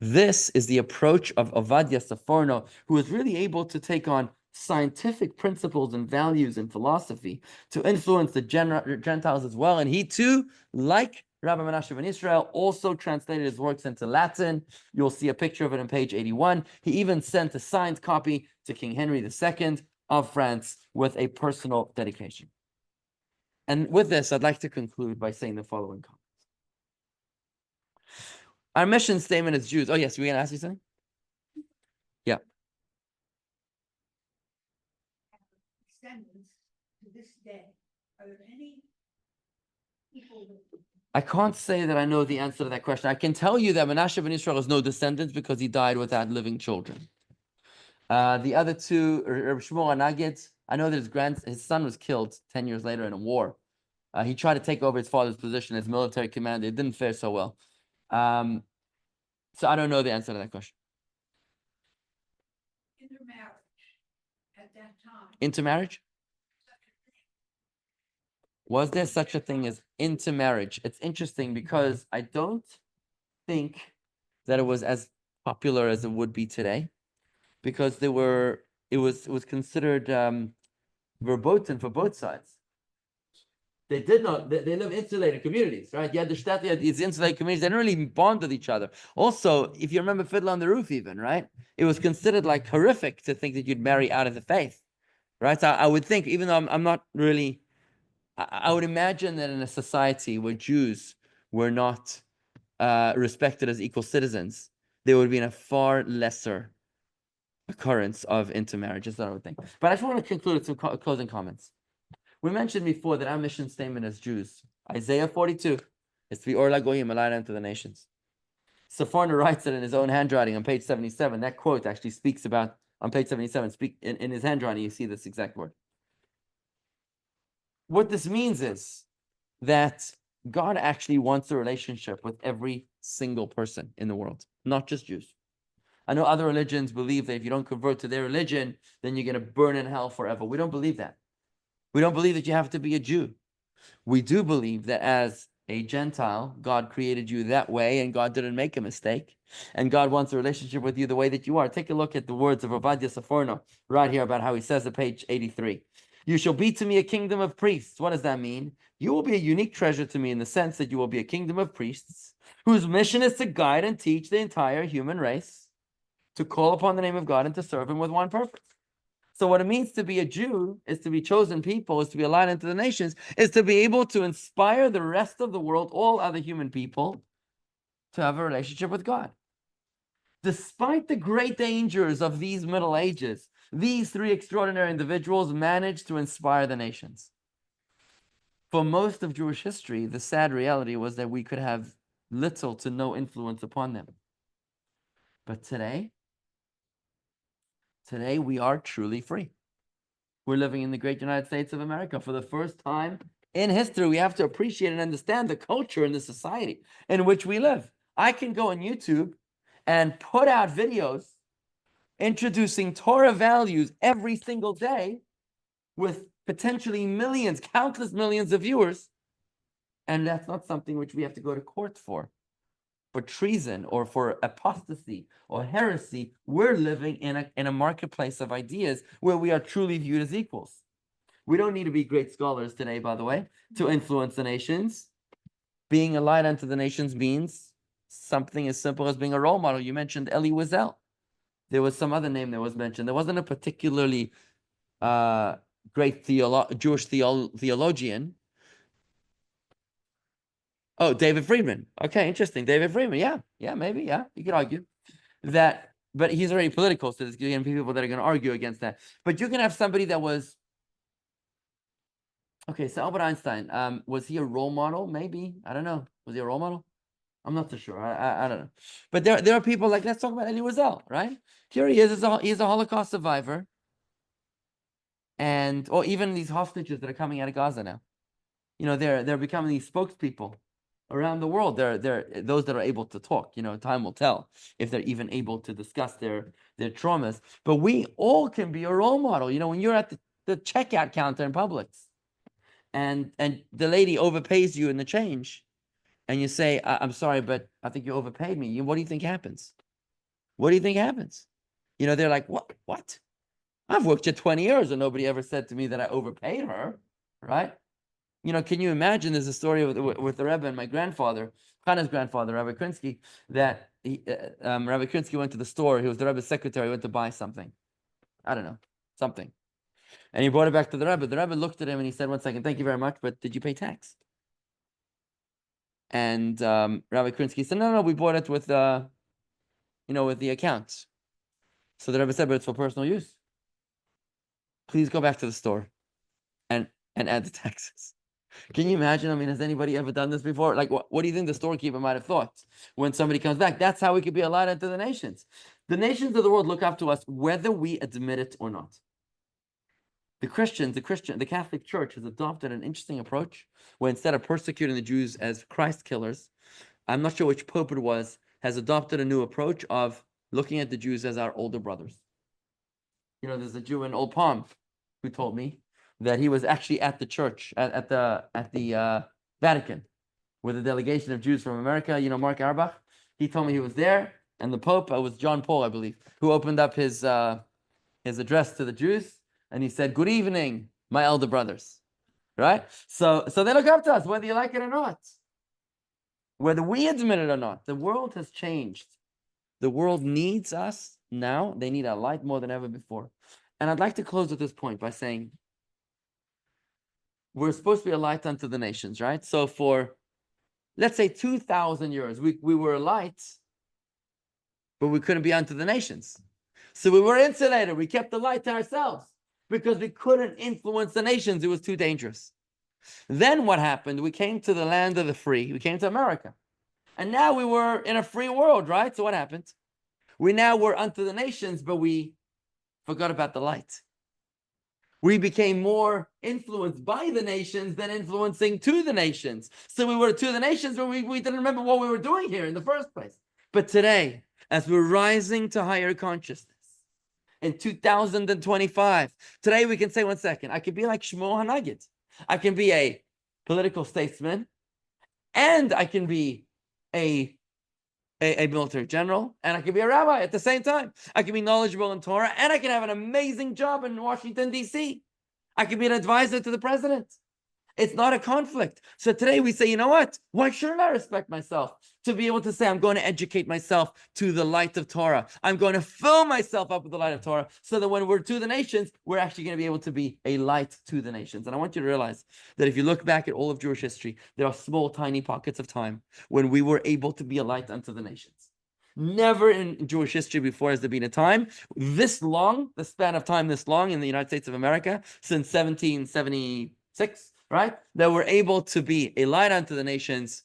Speaker 1: This is the approach of Ovadia Safarna, who was really able to take on scientific principles and values and philosophy to influence the Gentiles as well. And he too, like Rabbi Menashe ben Israel, also translated his works into Latin. You'll see a picture of it on page 81. He even sent a signed copy to King Henry II of France with a personal dedication. And with this, I'd like to conclude by saying the following comments. Our mission statement as Jews. Oh, yes, you were going to ask me something? Yeah.
Speaker 4: Descendants to this day. Are there any people that
Speaker 1: I can't say that I know the answer to that question. I can tell you that Menashe ben Israel has no descendants because he died without living children. The other two, Reb Shmuel Nagid, I know that his son was killed 10 years later in a war. He tried to take over his father's position as military commander. It didn't fare so well. So I don't know the answer to that question.
Speaker 4: intermarriage at that time?
Speaker 1: Intermarriage? Was there such a thing as intermarriage? It's interesting because I don't think that it was as popular as it would be today, because it was considered verboten for both sides. They live insulated communities, right? You had the Stadt, you had these insulated communities, they didn't really bond with each other. Also, if you remember Fiddler on the Roof even, right? It was considered like horrific to think that you'd marry out of the faith, right? So I would think, even though I'm not really, I would imagine that in a society where Jews were not respected as equal citizens, there would be a far lesser occurrence of intermarriage, is what I would think. But I just want to conclude with some closing comments. We mentioned before that our mission statement as Jews, Isaiah 42, is to be Or LaGoyim, a light unto the nations. Safarna writes it in his own handwriting on page 77. That quote actually speaks about, on page 77, in his handwriting, you see this exact word. What this means is that God actually wants a relationship with every single person in the world, not just Jews. I know other religions believe that if you don't convert to their religion, then you're going to burn in hell forever. We don't believe that. We don't believe that you have to be a Jew. We do believe that as a Gentile, God created you that way, and God didn't make a mistake. And God wants a relationship with you the way that you are. Take a look at the words of Ovadia Safarna right here about how he says at page 83. You shall be to me a kingdom of priests. What does that mean? You will be a unique treasure to me in the sense that you will be a kingdom of priests whose mission is to guide and teach the entire human race to call upon the name of God and to serve him with one purpose. So what it means to be a Jew is to be chosen people, is to be a light unto the nations, is to be able to inspire the rest of the world, all other human people, to have a relationship with God. Despite the great dangers of these Middle Ages, these three extraordinary individuals managed to inspire the nations. For most of Jewish history, the sad reality was that we could have little to no influence upon them. But today we are truly free. We're living in the great United States of America. For the first time in history, we have to appreciate and understand the culture and the society in which we live. I can go on YouTube and put out videos introducing Torah values every single day with potentially millions, countless millions of viewers. And that's not something which we have to go to court for treason or for apostasy or heresy. We're living in a marketplace of ideas where we are truly viewed as equals. We don't need to be great scholars today, by the way, to influence the nations. Being a light unto the nations means something as simple as being a role model. You mentioned Elie Wiesel. There was some other name that was mentioned. There wasn't a particularly great Jewish theologian. Oh, David Friedman. Okay, interesting. David Friedman. Yeah, maybe. Yeah, you could argue that, but he's already political, so there's going to be people that are going to argue against that. But you can have somebody that was, okay, so Albert Einstein, was he a role model? Maybe. I don't know. Was he a role model? I'm not so sure. I don't know. But there are people like, let's talk about Elie Wiesel, right? Here he is. He's a Holocaust survivor. Or even these hostages that are coming out of Gaza now. They're becoming these spokespeople around the world. They're those that are able to talk. Time will tell if they're even able to discuss their traumas. But we all can be a role model. When you're at the checkout counter in Publix, and the lady overpays you in the change, and you say, "I'm sorry, but I think you overpaid me." What do you think happens? What do you think happens? They're like, "What? I've worked here 20 years, and nobody ever said to me that I overpaid her, right?" Can you imagine? There's a story with the Rebbe and my grandfather, Hannah's grandfather, Rabbi Krinsky, that Rabbi Krinsky went to the store. He was the Rebbe's secretary. He went to buy something. I don't know, something. And he brought it back to the Rebbe. The Rebbe looked at him and he said, "One second, thank you very much, but did you pay tax?" And Rabbi Krinsky said, No, we bought it with with the account. So the Rebbe said, "But it's for personal use. Please go back to the store and add the taxes." Can you imagine? Has anybody ever done this before? Like, what do you think the storekeeper might have thought when somebody comes back? That's how we could be a light unto the nations. The nations of the world look up to us whether we admit it or not. The Catholic Church has adopted an interesting approach where instead of persecuting the Jews as Christ killers, I'm not sure which pope it was, has adopted a new approach of looking at the Jews as our older brothers. There's a Jew in Old Palm who told me that he was actually at the church, at the Vatican, with a delegation of Jews from America, Mark Auerbach. He told me he was there, and the Pope, was John Paul, I believe, who opened up his address to the Jews, and he said, "Good evening, my elder brothers," right? So they look up to us, whether you like it or not. Whether we admit it or not, the world has changed. The world needs us now. They need our light more than ever before. And I'd like to close with this point by saying, we're supposed to be a light unto the nations, right? So for, let's say, 2,000 years, we were a light, but we couldn't be unto the nations. So we were insulated. We kept the light to ourselves because we couldn't influence the nations. It was too dangerous. Then what happened? We came to the land of the free. We came to America. And now we were in a free world, right? So what happened? We now were unto the nations, but we forgot about the light. We became more influenced by the nations than influencing to the nations. So we were to the nations, but we didn't remember what we were doing here in the first place. But today, as we're rising to higher consciousness, in 2025, today we can say, one second, I could be like Shmuel Hanagid. I can be a political statesman, and I can be a military general, and I can be a rabbi at the same time. I can be knowledgeable in Torah, and I can have an amazing job in Washington, D.C. I can be an advisor to the president. It's not a conflict. So today we say, you know what? Why shouldn't I respect myself? To be able to say, I'm going to educate myself to the light of Torah. I'm going to fill myself up with the light of Torah so that when we're to the nations, we're actually going to be able to be a light to the nations. And I want you to realize that if you look back at all of Jewish history, there are small, tiny pockets of time when we were able to be a light unto the nations. Never in Jewish history before has there been a time this long, the span of time this long in the United States of America since 1776, right? That we're able to be a light unto the nations,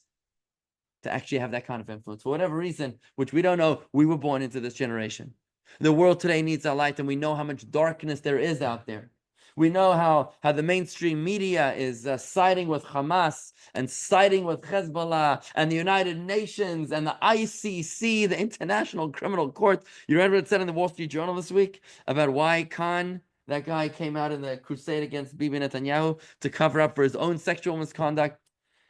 Speaker 1: to actually have that kind of influence. For whatever reason, which we don't know, we were born into this generation. The world today needs our light, and we know how much darkness there is out there. We know how the mainstream media is siding with Hamas and siding with Hezbollah and the United Nations and the ICC, the International Criminal Court. You read what it said in the Wall Street Journal this week about why Khan, that guy, came out in the crusade against Bibi Netanyahu to cover up for his own sexual misconduct.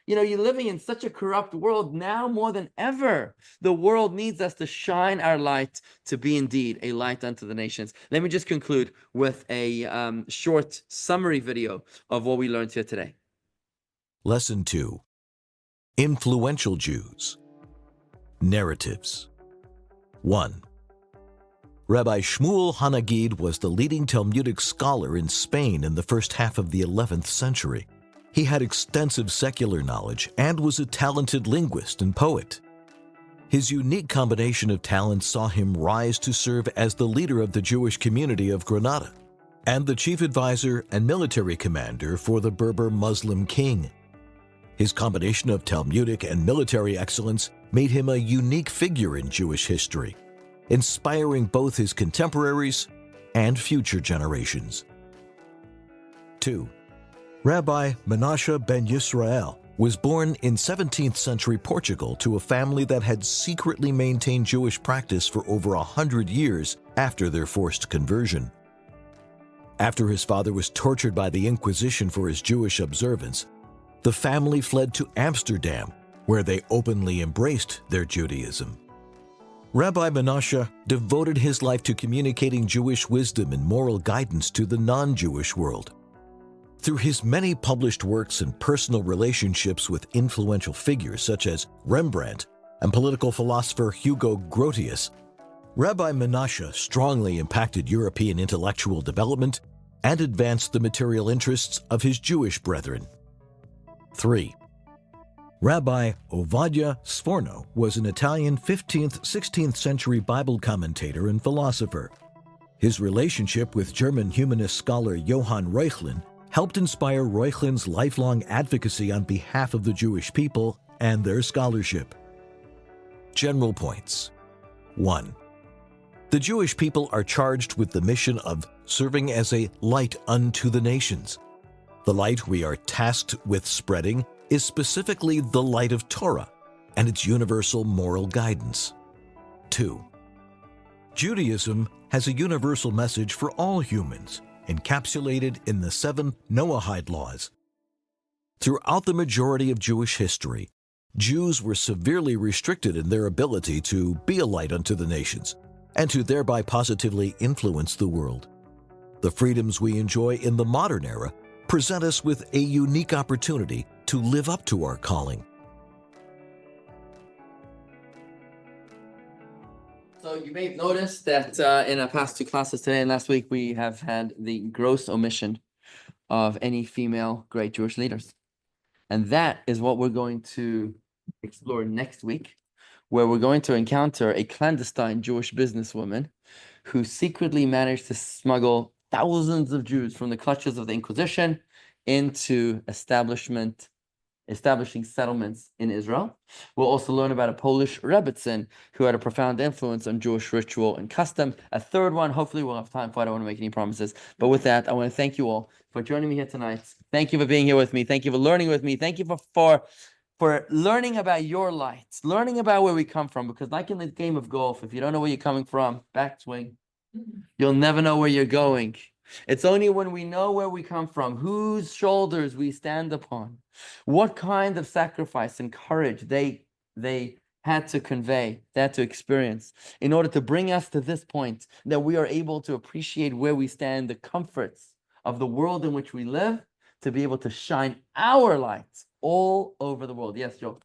Speaker 1: You know, you're living in such a corrupt world now more than ever. The world needs us to shine our light to be indeed a light unto the nations. Let me just conclude with a short summary video of what we learned here today.
Speaker 5: Lesson 2. Influential Jews. Narratives. 1. Rabbi Shmuel Hanagid was the leading Talmudic scholar in Spain in the first half of the 11th century. He had extensive secular knowledge and was a talented linguist and poet. His unique combination of talents saw him rise to serve as the leader of the Jewish community of Granada and the chief advisor and military commander for the Berber Muslim king. His combination of Talmudic and military excellence made him a unique figure in Jewish history, inspiring both his contemporaries and future generations. 2. Rabbi Menashe ben Yisrael was born in 17th century Portugal to a family that had secretly maintained Jewish practice for over 100 years after their forced conversion. After his father was tortured by the Inquisition for his Jewish observance, the family fled to Amsterdam, where they openly embraced their Judaism. Rabbi Menashe devoted his life to communicating Jewish wisdom and moral guidance to the non-Jewish world. Through his many published works and personal relationships with influential figures such as Rembrandt and political philosopher Hugo Grotius, Rabbi Menashe strongly impacted European intellectual development and advanced the material interests of his Jewish brethren. 3. Rabbi Ovadia Sforno was an Italian 15th, 16th century Bible commentator and philosopher. His relationship with German humanist scholar Johann Reuchlin helped inspire Reuchlin's lifelong advocacy on behalf of the Jewish people and their scholarship. General points. 1. The Jewish people are charged with the mission of serving as a light unto the nations. The light we are tasked with spreading is specifically the light of Torah and its universal moral guidance. 2. Judaism has a universal message for all humans, encapsulated in the 7 Noahide laws. Throughout the majority of Jewish history, Jews were severely restricted in their ability to be a light unto the nations and to thereby positively influence the world. The freedoms we enjoy in the modern era present us with a unique opportunity to live up to our calling.
Speaker 1: So you may have noticed that in our past 2 classes today and last week, we have had the gross omission of any female great Jewish leaders. And that is what we're going to explore next week, where we're going to encounter a clandestine Jewish businesswoman who secretly managed to smuggle thousands of Jews from the clutches of the Inquisition into establishing settlements in Israel. We'll also learn about a Polish Rebbitzin who had a profound influence on Jewish ritual and custom. A third one, hopefully we'll have time for. I don't want to make any promises. But with that, I want to thank you all for joining me here tonight. Thank you for being here with me. Thank you for learning with me. Thank you for learning about your lights, learning about where we come from. Because like in the game of golf, if you don't know where you're coming from, backswing, you'll never know where you're going. It's only when we know where we come from, whose shoulders we stand upon, what kind of sacrifice and courage they had to convey, they had to experience in order to bring us to this point, that we are able to appreciate where we stand, the comforts of the world in which we live to be able to shine our lights all over the world. Yes, Joe.